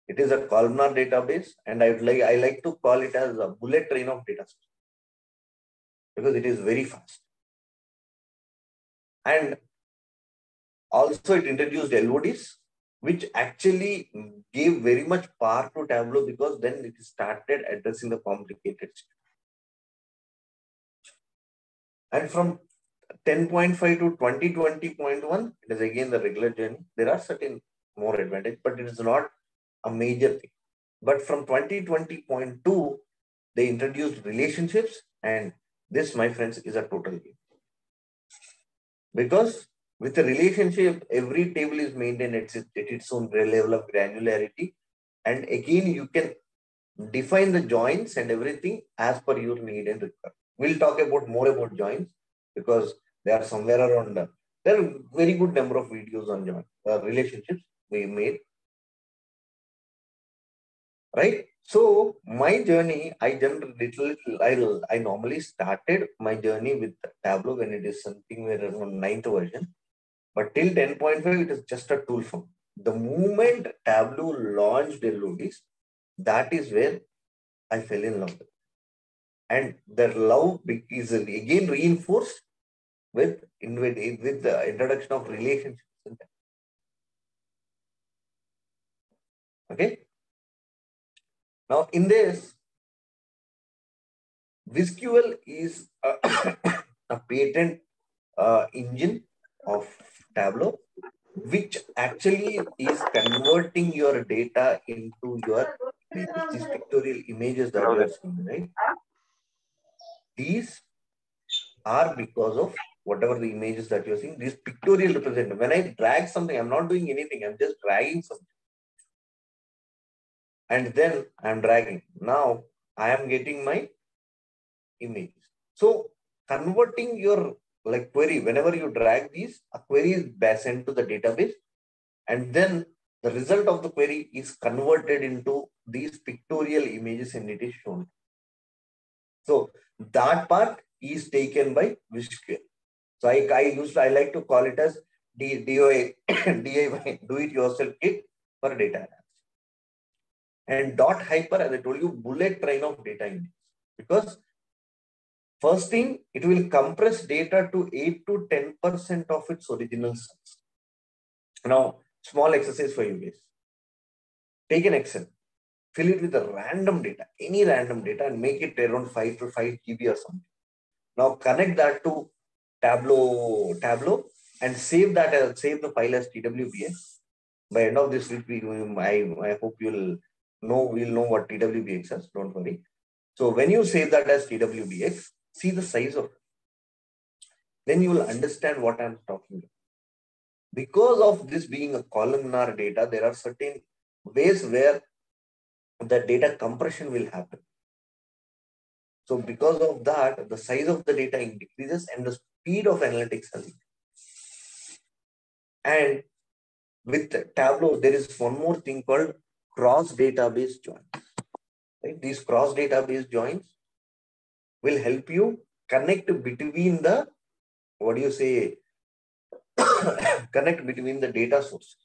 it is a columnar database, and I like to call it as a bullet train of data because it is very fast. And also it introduced LODs, which actually gave very much power to Tableau because then it started addressing the complicated stuff. And from 10.5 to 2020.1, it is again the regular journey. There are certain more advantages, but it is not a major thing. But from 2020.2, they introduced relationships, and this, my friends, is a total game. Because with a relationship, every table is maintained at its own level of granularity. And again, you can define the joins and everything as per your need and requirement. We'll talk about more about joins because they are somewhere around. There are very good number of videos on join relationships we made. Right? So my journey, I normally started my journey with Tableau when it is something where around 9th version. But till 10.5, it is just a tool for me. The moment Tableau launched LODs, that is where I fell in love with it. And that love is again reinforced with the introduction of relationships. Okay. Now in this, VisQL is a patent engine of Tableau, which actually is converting your data into your images, these pictorial images that you are seeing, right? These are because of whatever the images that you're seeing, these pictorial representative. When I drag something, I'm not doing anything, I'm just dragging something. And then I'm dragging. Now I am getting my image. So converting your query, whenever you drag these, a query is sent to the database, and then the result of the query is converted into these pictorial images and it is shown. So that part is taken by VisQL. So I like to call it as DIY, do it yourself kit for data analysis. And .hyper, as I told you, bullet train of data images. Because first thing, it will compress data to 8 to 10% of its original size. Now, small exercise for you guys. Take an Excel, fill it with a random data, any random data, and make it around 5 to 5 GB or something. Now connect that to Tableau, and save the file as TWBX. By end of this week, I hope we'll know what TWBX is. Don't worry. So when you save that as TWBX, see the size of it. Then you will understand what I'm talking about. Because of this being a columnar data, there are certain ways where the data compression will happen. So because of that, the size of the data decreases and the speed of analytics has increased. And with Tableau, there is one more thing called cross-database joins. Right? These cross-database joins will help you connect between the, connect between the data sources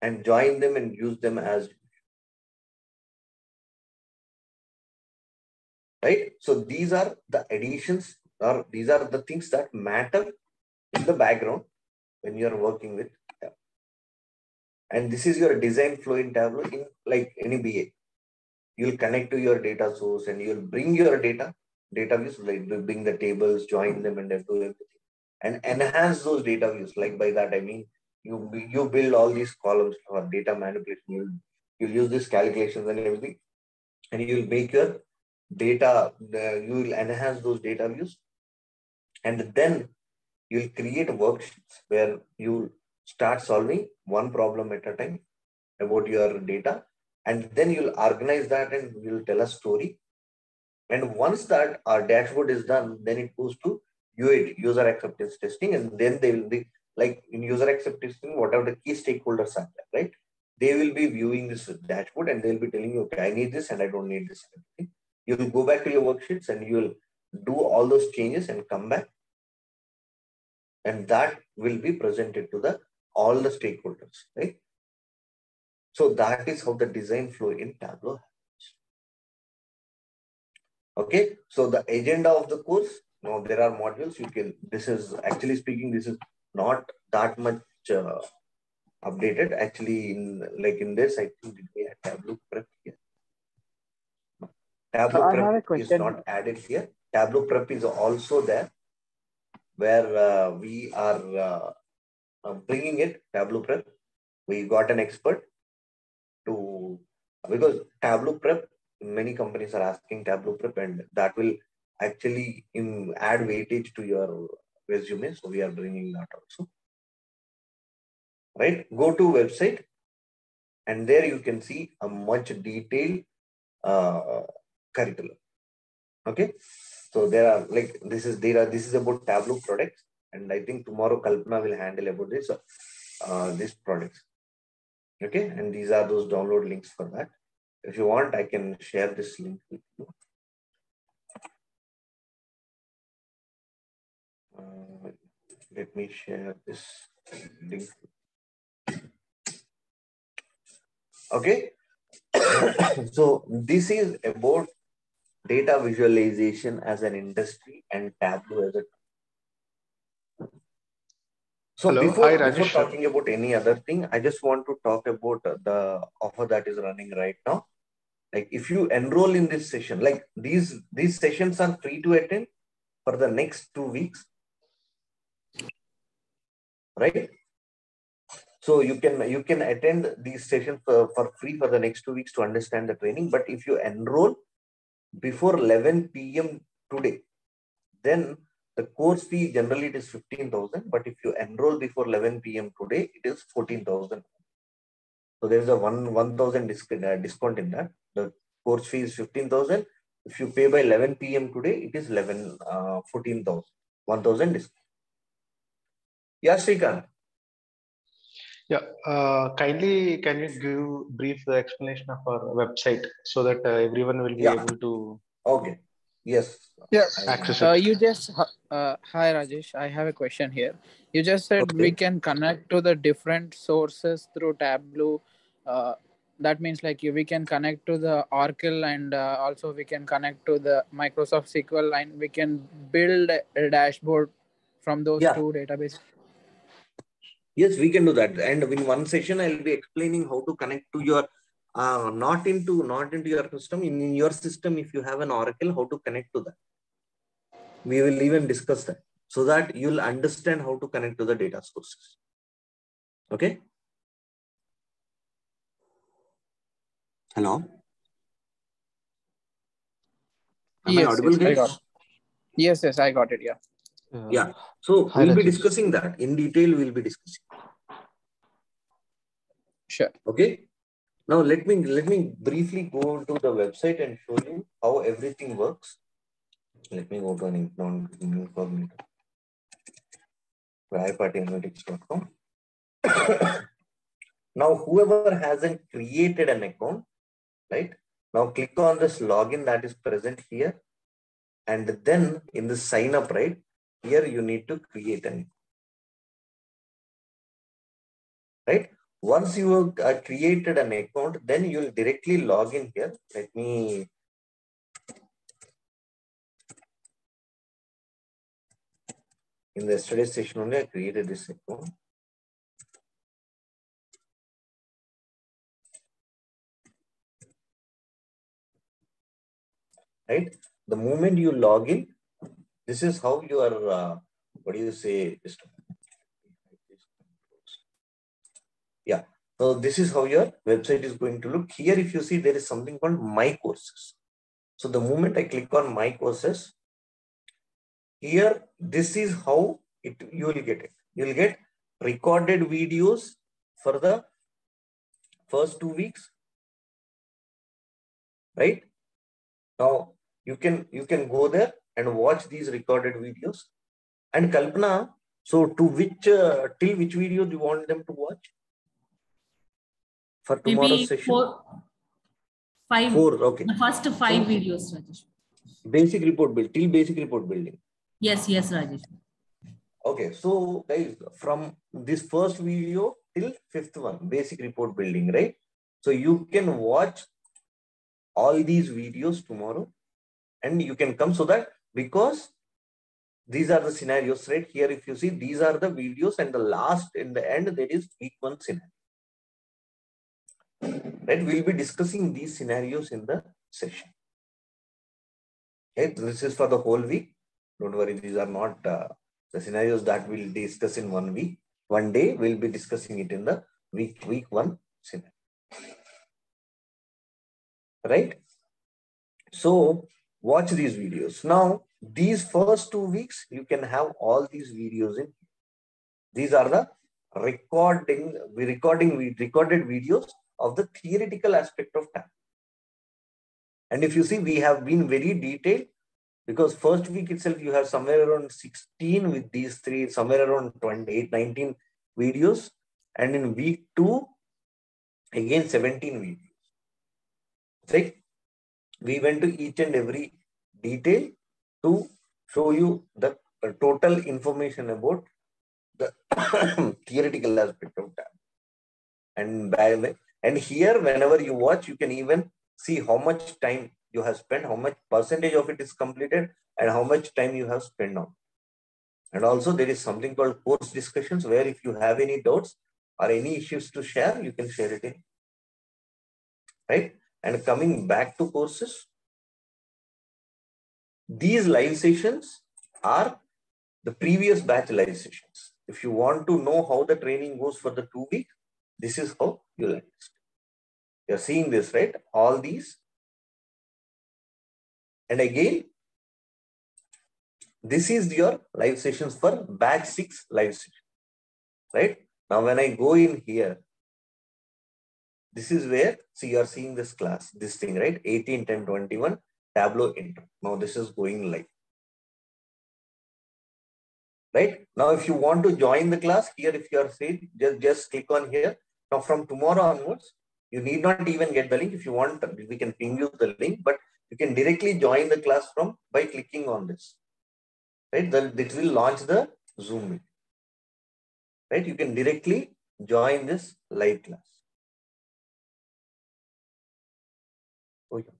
and join them and use them as right? So these are the additions, or these are the things that matter in the background when you are working with Tableau. And this is your design flow in Tableau in like any BA. You'll connect to your data source and you'll bring your data views, like bring the tables, join them, and do everything, and enhance those data views. Like by that I mean you build all these columns for data manipulation. You'll use these calculations and everything, and you'll make your data. You will enhance those data views, and then you'll create worksheets where you start solving one problem at a time about your data, and then you'll organize that and you'll tell a story. And once that our dashboard is done, then it goes to UAT, user acceptance testing, and then they will be like in user acceptance testing, whatever the key stakeholders are there, right? They will be viewing this dashboard and they'll be telling you, okay, I need this and I don't need this. You'll go back to your worksheets and you'll do all those changes and come back, and that will be presented to all the stakeholders, right? So that is how the design flow in Tableau happens. Okay, so the agenda of the course, now there are modules. This is actually speaking, this is not that much updated. Actually, in this, I think we had Tableau prep here. Tableau prep is not added here. Tableau prep is also there, where we are bringing it. Tableau prep, we got an expert to, because Tableau prep, many companies are asking Tableau prep, and that will actually add weightage to your resume. So we are bringing that also. Right? Go to website, and there you can see a much detailed curriculum. Okay, so there are like this is about Tableau products, and I think tomorrow Kalpana will handle about this these products. Okay, and these are those download links for that. If you want, I can share this link with you. Let me share this link. Okay, so this is about data visualization as an industry and Tableau as a. So
Hello.
before
Hi, Rajesh.
before talking about any other thing, I just want to talk about the offer that is running right now. Like if you enroll in this session, like these sessions are free to attend for the next 2 weeks, right? So you can attend these sessions for free for the next 2 weeks to understand the training. But if you enroll before 11 p.m. today, then the course fee generally it is 15,000. But if you enroll before 11 p.m. today, it is 14,000. So there is a 1,000 discount in that. The course fee is 15,000. If you pay by 11 p.m. today, it is 14,000. 1,000 discount. Yeah, Srikanth.
Yeah, kindly can you give brief explanation of our website so that everyone will be able to
Okay. Yes.
access it.
You just hi Rajesh, I have a question here. You just said we can connect to the different sources through Tableau. That means like we can connect to the Oracle, and also we can connect to the Microsoft SQL, and we can build a dashboard from those two databases.
Yes, we can do that. And in one session, I'll be explaining how to connect to your not into your system. In your system, if you have an Oracle, how to connect to that. We will even discuss that so that you'll understand how to connect to the data sources. Okay. Hello. Am I audible, guys?
Yes, I got it.
Yeah. So we'll be discussing that in detail. We'll be discussing.
Sure.
Okay. Now let me briefly go to the website and show you how everything works. Let me go to an incognito. iPartyanalytics.com. Now, whoever hasn't created an account, right? Now click on this login that is present here. And then in the sign up, right? Here you need to create an account. Right? Once you have created an account, then you'll directly log in here. Let me In the yesterday's session only, I created this account. Right? The moment you log in, this is how you are, what do you say? Yeah. So this is how your website is going to look. Here, if you see, there is something called My Courses. So the moment I click on My Courses, here, this is how you will get it. You will get recorded videos for the first 2 weeks. Right? Now you can go there and watch these recorded videos. And Kalpana, so to which till which video do you want them to watch for tomorrow's
Maybe
session?
5.
Okay.
The first 5 videos, Rajesh.
Basic report build till basic report building.
Yes, Rajesh.
Okay, so guys, from this first video till 5th one, basic report building, right? So you can watch all these videos tomorrow, and you can come, so that, because these are the scenarios, right? Here, if you see, these are the videos, and the last, in the end, there is week 1 scenario. Right? We'll be discussing these scenarios in the session. Okay, this is for the whole week. Don't worry, these are not the scenarios that we'll discuss in 1 week. One day, we'll be discussing it in the week 1 scenario. Right? So, watch these videos. Now, these first 2 weeks, you can have all these videos in. These are the recorded videos of the theoretical aspect of Tableau. And if you see, we have been very detailed, because first week itself, you have somewhere around 16 with these 3, somewhere around 28, 19 videos. And in week 2, again, 17 videos. Right? We went to each and every detail to show you the total information about the theoretical aspect of Tableau. And here, whenever you watch, you can even see how much time you have spent, how much percentage of it is completed, and how much time you have spent on. And also, there is something called course discussions, where if you have any doubts or any issues to share, you can share it in. Right? And coming back to courses, these live sessions are the previous batch live sessions. If you want to know how the training goes for the 2 weeks, this is how you learn. You're seeing this, right? All these. And again, this is your live sessions for batch 6 live session. Right? Now, when I go in here, this is where, see, you're seeing this class, this thing, right? 18, 10, 21, Tableau intro. Now, this is going live. Right? Now, if you want to join the class here, if you are saying, just click on here. Now, from tomorrow onwards, you need not even get the link. If you want, we can ping you the link, but you can directly join the class by clicking on this. Right? It will launch the Zoom meeting. Right? You can directly join this live class. Okay.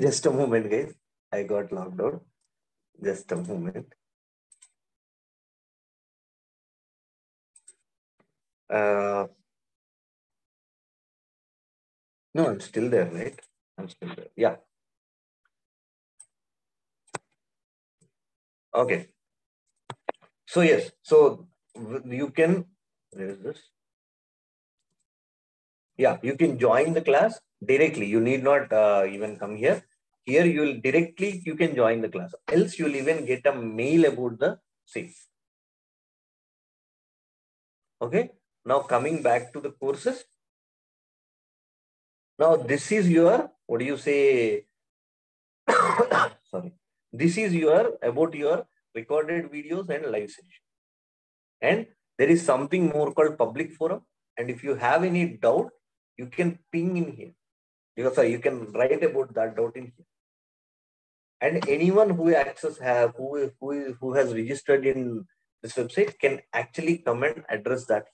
Just a moment, guys. I got logged out. Just a moment. No, I'm still there, right? I'm still there. Yeah. Okay. So yes, so you can, where is this? Yeah, you can join the class directly. You need not even come here. Here you can join the class. Else you'll even get a mail about the same. Okay. Now coming back to the courses. Now this is your, what do you say? Sorry. This is about your recorded videos and live session. And there is something more called public forum. And if you have any doubt, you can ping in here. You can write about that doubt in here. And anyone who who has registered in this website can actually come and address that.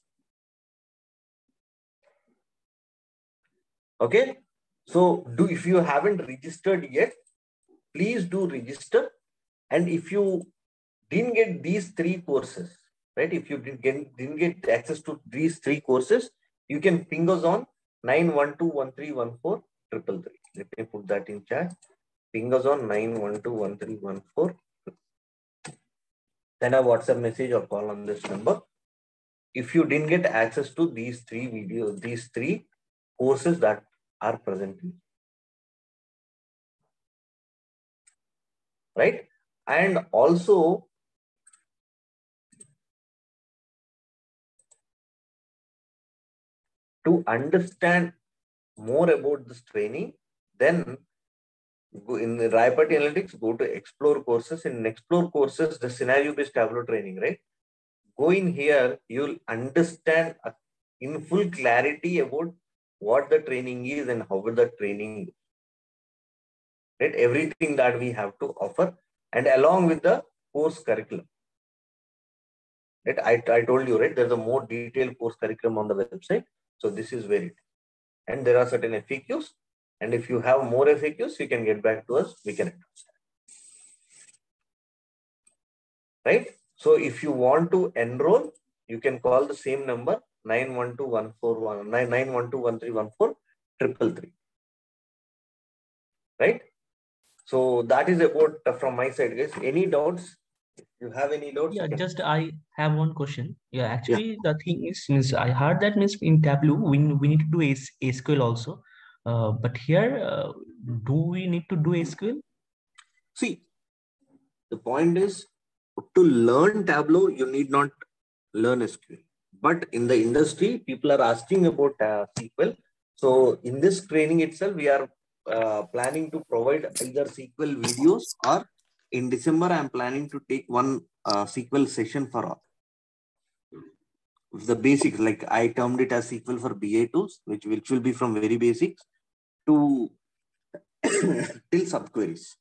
Okay. So if you haven't registered yet, please do register. And if you didn't get these 3 courses, right? If you didn't get access to these 3 courses, you can ping us on 912131433. Let me put that in chat. Ping us on 9121314. Send a WhatsApp message or call on this number. If you didn't get access to these 3 videos, these 3 courses that are present, right? And also, to understand more about this training, then go in the Raipati Analytics, go to Explore courses. In Explore courses, the scenario-based Tableau training, right? Go in here, you'll understand in full clarity about what the training is and how the training, right? Everything that we have to offer, and along with the course curriculum. Right? I told you, right? There's a more detailed course curriculum on the website. So this is where it is. And there are certain FAQs. And if you have more FAQs, you can get back to us. We can address that. Right? So if you want to enroll, you can call the same number 9121314. Right? So that is about from my side, guys. Any doubts? If you have any doubts?
Yeah, just I have one question. Yeah, actually the thing is, means I heard that means in Tableau we need to do SQL also. But here, do we need to do SQL?
See, the point is, to learn Tableau, you need not learn SQL. But in the industry, people are asking about SQL. So in this training itself, we are planning to provide either SQL videos, or in December, I'm planning to take one SQL session for all. The basics, like I termed it as SQL for BA tools, which will be from very basics to till subqueries.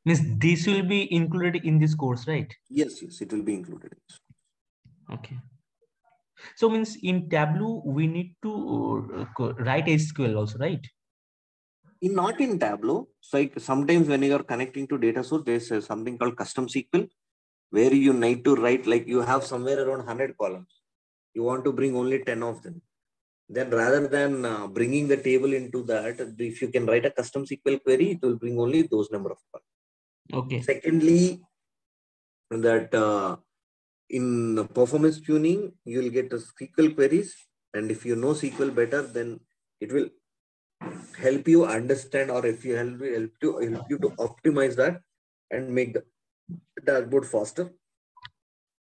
Means this will be included in this course, right?
Yes, it will be included.
Okay. So means in Tableau, we need to write SQL also, right?
Not in Tableau. So like sometimes when you are connecting to data source, there's something called custom SQL, where you need to write, like you have somewhere around 100 columns. You want to bring only 10 of them. Then rather than bringing the table into that, if you can write a custom SQL query, it will bring only those number of columns.
Okay.
Secondly, that in performance tuning, you will get the SQL queries. And if you know SQL better, then it will help you understand, or if you help you to optimize that and make the dashboard faster.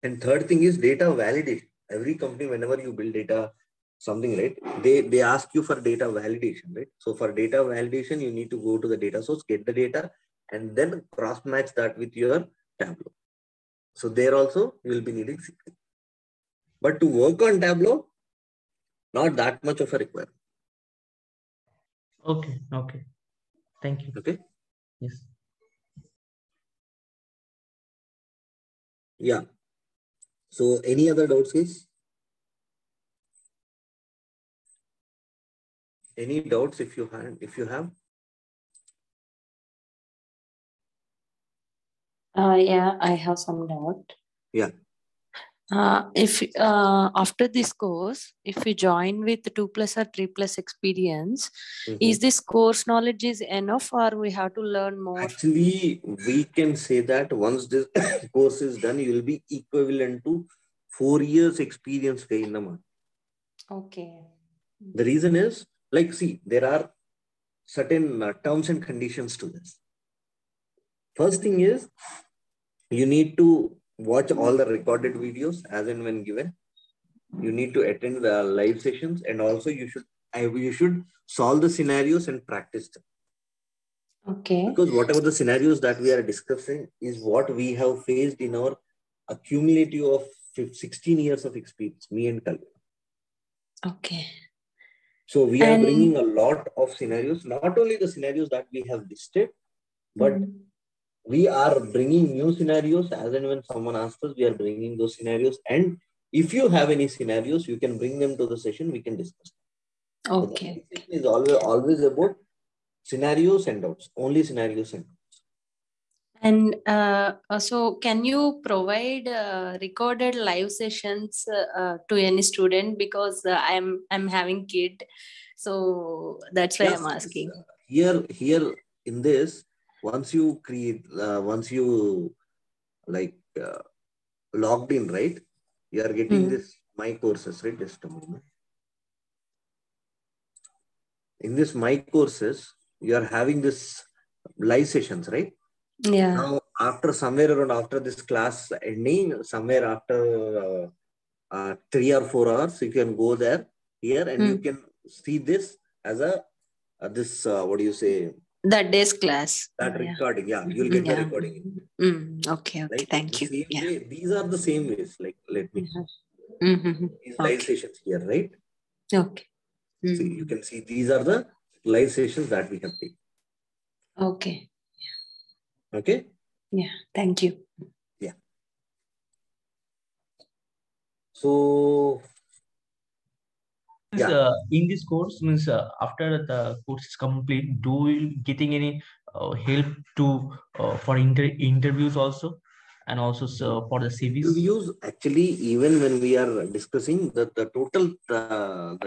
And third thing is data validation. Every company, whenever you build data, something, right, they ask you for data validation, right? So for data validation, you need to go to the data source, get the data, and then cross match that with your Tableau. So there also you will be needing SQL. But to work on Tableau, not that much of a requirement.
Okay. Okay. Thank you.
Okay.
Yes.
Yeah. So any other doubts, guys? Any doubts if you have?
Yeah, I have some doubt.
Yeah.
If after this course, if we join with 2+ or 3+ experience, is this course knowledge is enough, or we have to learn more?
Actually, we can say that once this course is done, you will be equivalent to 4 years experience in the month.
Okay.
The reason is, like, see, there are certain terms and conditions to this. First thing is, you need to watch all the recorded videos as and when given. You need to attend the live sessions, and also you should solve the scenarios and practice them.
Okay.
Because whatever the scenarios that we are discussing is what we have faced in our accumulative of 16 years of experience, me and Kalpana.
Okay.
So we are bringing a lot of scenarios, not only the scenarios that we have listed, but we are bringing new scenarios as and when someone asks us, we are bringing those scenarios. And if you have any scenarios, you can bring them to the session, we can discuss.
Okay.
So the session is always about scenarios and doubts, only scenarios and doubts.
And so can you provide recorded live sessions to any student? Because I'm having kid, so that's why
Yes,
I'm asking.
here in this, once you like logged in, right? You are getting this my courses, right? Just a moment. In this my courses, you are having this live sessions, right?
Yeah.
Now, after this class ending, somewhere after 3 or 4 hours, you can go there here and you can see this as a what do you say?
That day's class.
That recording, yeah, you'll get the recording.
Okay,
Like
thank you.
same way, these are the same ways. Like let me these live sessions here, right?
Okay.
See, you can see these are the live sessions that we have taken.
Okay.
Okay.
Yeah. Thank you.
Yeah. So.
Yeah. In this course, means after the course is complete, do you getting any help to for interviews also, and also for the CVs?
Interviews, actually, even when we are discussing the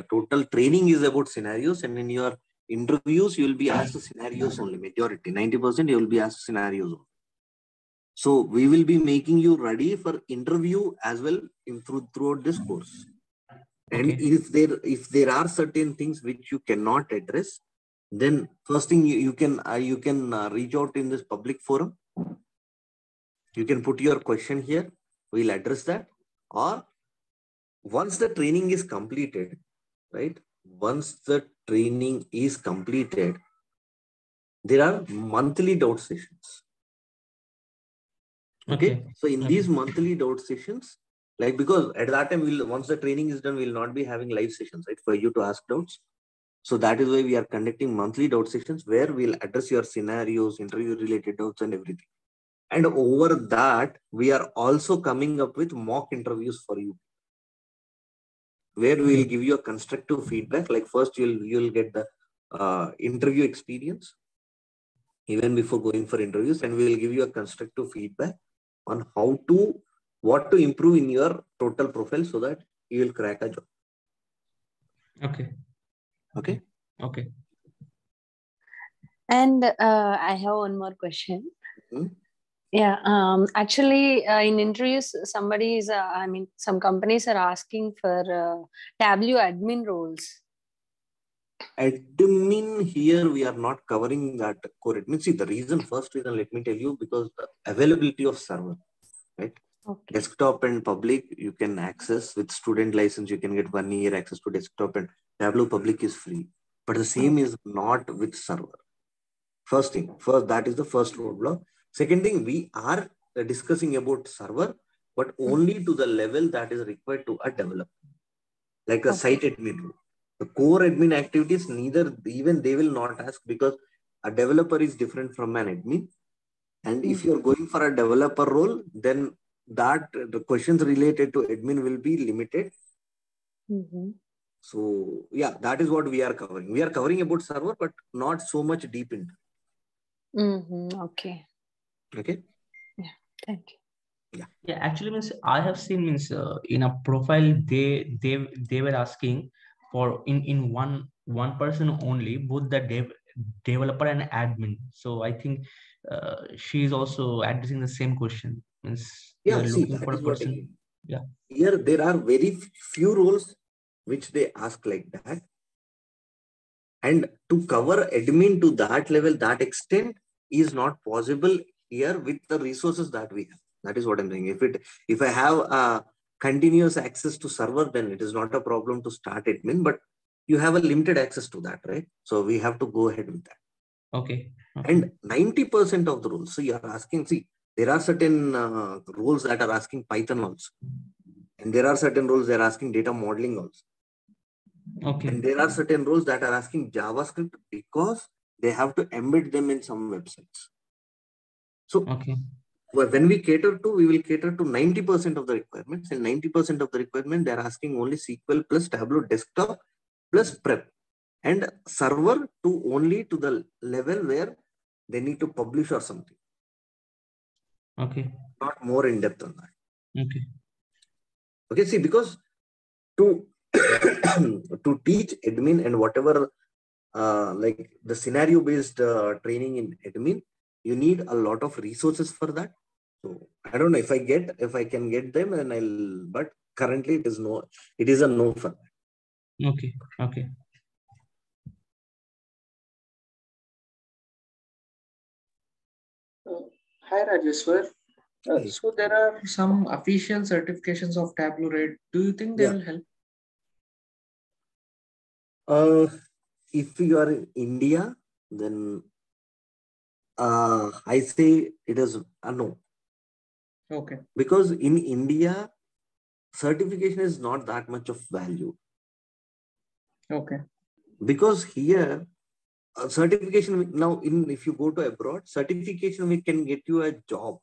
total training is about scenarios, and in your interviews you will be asked the scenarios only. Majority 90% you will be asked scenarios only. So we will be making you ready for interview as well throughout this course. And if there are certain things which you cannot address, then first thing you can reach out in this public forum. You can put your question here. We'll address that. Or once the training is completed, right? Once the training is completed, there are monthly doubt sessions. Okay. So in these monthly doubt sessions, like, because at that time, once the training is done, we'll not be having live sessions, right? For you to ask doubts. So that is why we are conducting monthly doubt sessions where we'll address your scenarios, interview related doubts and everything. And over that, we are also coming up with mock interviews for you, where we will give you a constructive feedback. Like first, you'll get the interview experience even before going for interviews, and we will give you a constructive feedback on what to improve in your total profile so that you will crack a job. Okay.
And I have one more question. Yeah, actually, in interviews, some companies are asking for Tableau admin roles.
Admin, here we are not covering that core admin. See, the reason, first reason, let me tell you, because the availability of server, right? Okay. Desktop and public, you can access with student license, you can get 1 year access to desktop, and Tableau public is free. But the same is not with server. First, that is the first roadblock. Second thing, we are discussing about server, but only to the level that is required to a developer, like a site admin role. The core admin activities, even they will not ask, because a developer is different from an admin. And if you're going for a developer role, then the questions related to admin will be limited. So yeah, that is what we are covering. We are covering about server, but not so much deep into.
Okay. Yeah. Thank you.
Yeah, actually, means I have seen in a profile they were asking for in one person only, both the developer and admin. So I think she is also addressing the same question. Means looking for a person. Yeah.
Here there are very few roles which they ask like that, and to cover admin to that level, that extent is not possible here with the resources that we have. That is what I'm saying. If I have a continuous access to server, then it is not a problem to start admin, but you have a limited access to that, right? So we have to go ahead with that.
Okay.
And 90% of the roles, so you are asking, see, there are certain roles that are asking Python also. And there are certain roles that are asking data modeling also.
Okay.
And there are certain roles that are asking JavaScript because they have to embed them in some websites. So when we we will cater to 90% of the requirements, and 90% of the requirement, they're asking only SQL plus Tableau desktop plus prep, and server to only to the level where they need to publish or something.
Okay.
Not more in depth on that.
Okay.
Okay, see, because to to teach admin and whatever like the scenario based training in admin, you need a lot of resources for that. So I don't know if I can get them, and but currently it is a no for that.
Okay. Okay.
Hi Rajeshwar. So there are some official certifications of Tableau, right? Do you think they will help?
If you are in India, then I say it is a no.
Okay.
Because in India, certification is not that much of value.
Okay.
Because here, certification now, if you go to abroad, certification we can get you a job.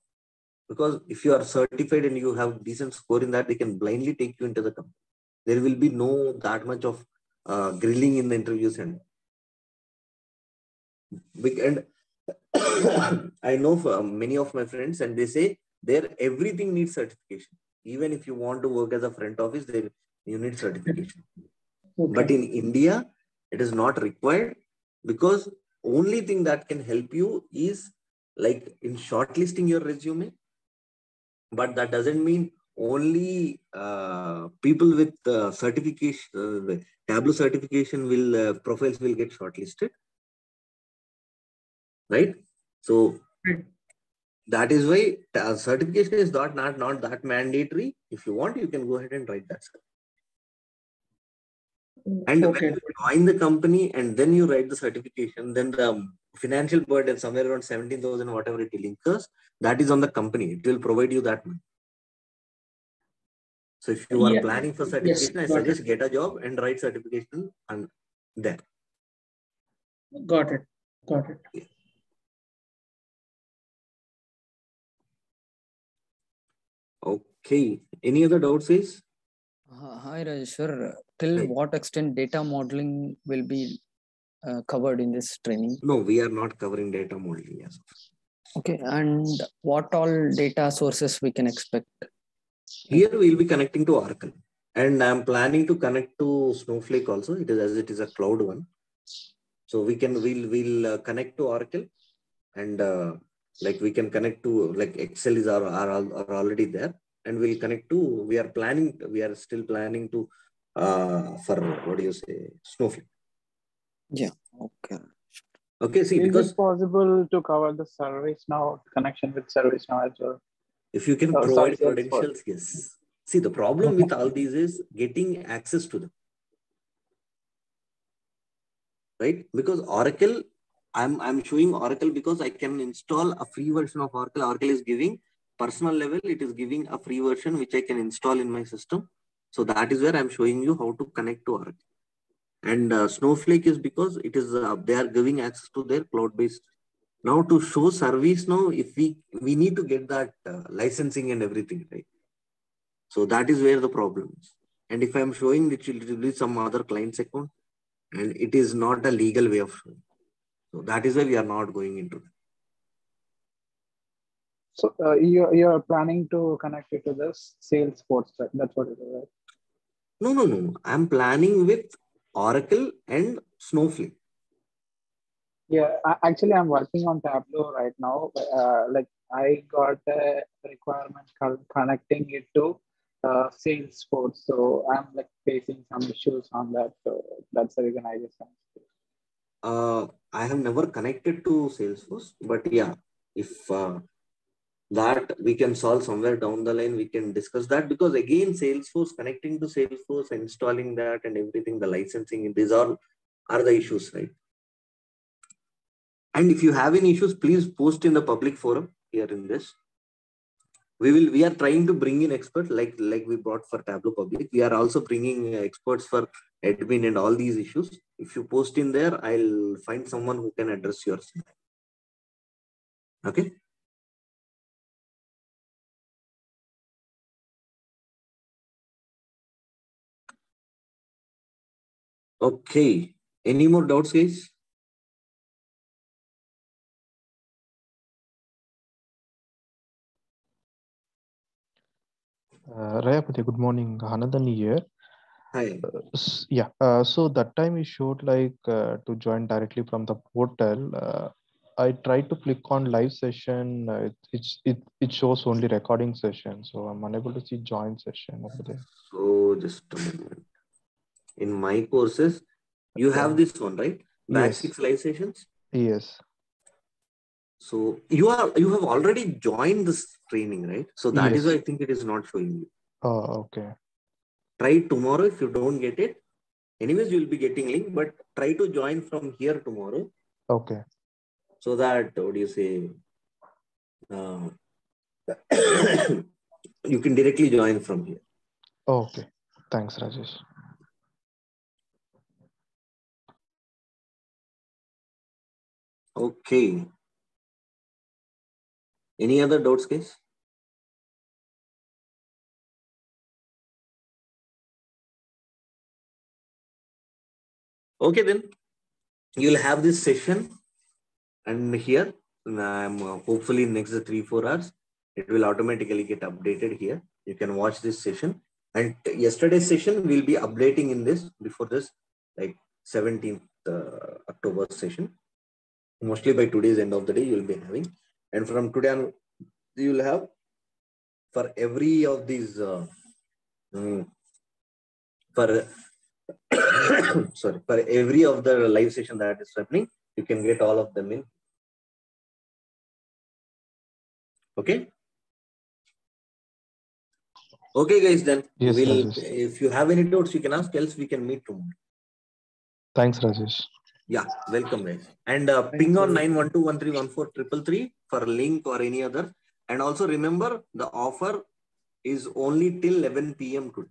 Because if you are certified and you have decent score in that, they can blindly take you into the company. There will be no that much of grilling in the interview center. And I know for many of my friends, and they say there everything needs certification. Even if you want to work as a front office, there you need certification. Okay. But in India, it is not required, because only thing that can help you is like in shortlisting your resume. But that doesn't mean only people with certification, Tableau certification profiles will get shortlisted. Right? So that is why certification is not that mandatory. If you want, you can go ahead and write that. And when you join the company and then you write the certification, then the financial burden somewhere around 17,000, whatever it will incur, that is on the company. It will provide you that money. So if you are planning for certification, I suggest get a job and write certification and there.
Got it. Got it.
Yeah. Okay. Any other doubts, is?
Hi, Rajeshwar. Till what extent data modeling will be covered in this training?
No, we are not covering data modeling. Yes.
Okay. And what all data sources we can expect?
Here we will be connecting to Oracle. And I'm planning to connect to Snowflake also. It is a cloud one. So we'll connect to Oracle, and like we can connect to like Excel are already there, and we'll connect to. We are still planning to for what do you say, Snowflake.
Yeah. Okay.
Okay. See,
is
because
it possible to cover the ServiceNow connection with ServiceNow as well?
If you can provide credentials, yes. See, the problem with all these is getting access to them. Right? Because Oracle, I'm showing Oracle because I can install a free version of Oracle. Oracle is giving personal level, it is giving a free version which I can install in my system. So that is where I'm showing you how to connect to Oracle. And Snowflake is because it is they are giving access to their cloud-based. Now to show ServiceNow, if we need to get that licensing and everything, right? So that is where the problem is. And if I'm showing it will be some other client's account, and it is not a legal way of showing. So that is why we are not going into that.
So you're planning to connect it to the Salesforce, right? That's what it is, right?
No. I'm planning with Oracle and Snowflake.
Yeah, actually, I'm working on Tableau right now. Like I got a requirement connecting it to Salesforce, so I'm like facing some issues on that. So that's the reason I just.
I have never connected to Salesforce, but yeah, if that we can solve somewhere down the line, we can discuss that, because again, Salesforce, connecting to Salesforce, installing that and everything, the licensing, these are the issues, right? And if you have any issues, please post in the public forum here in this. We are trying to bring in experts like we brought for Tableau Public. We are also bringing experts for admin and all these issues. If you post in there, I'll find someone who can address yours. Okay. Okay. Any more doubts, guys?
Rayapati, good morning. Hanadani here.
Hi.
So that time you showed like to join directly from the portal. I tried to click on live session. It shows only recording session, so I'm unable to see join session over there.
So just a moment. In my courses, you have this one, right? Batch 6 live sessions.
Yes.
So you have already joined this training, right? So that is why I think it is not showing you.
Oh, okay.
Try tomorrow. If you don't get it, anyways, you will be getting link, but try to join from here tomorrow.
Okay.
So that, what do you say? You can directly join from here.
Okay. Thanks, Rajesh.
Okay. Any other doubts, guys? Okay, then you'll have this session, and here, hopefully in next 3-4 hours, it will automatically get updated here. You can watch this session, and yesterday's session we'll be updating in this before this, like 17th October session. Mostly by today's end of the day, you'll be having, and from today on, you'll have for every of these for every of the live session that is happening, you can get all of them in. Okay. Okay, guys. Then if you have any doubts, you can ask. Else, we can meet tomorrow.
Thanks, Rajesh.
Yeah, welcome, guys. And ping on 912131433 for link or any other. And also remember, the offer is only till 11 p.m. today.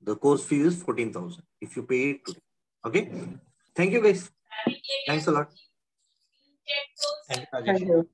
The course fee is 14,000 if you pay it today. Okay. Thank you, guys. Thanks a lot.
Thank you, Rajesh.
Thank you.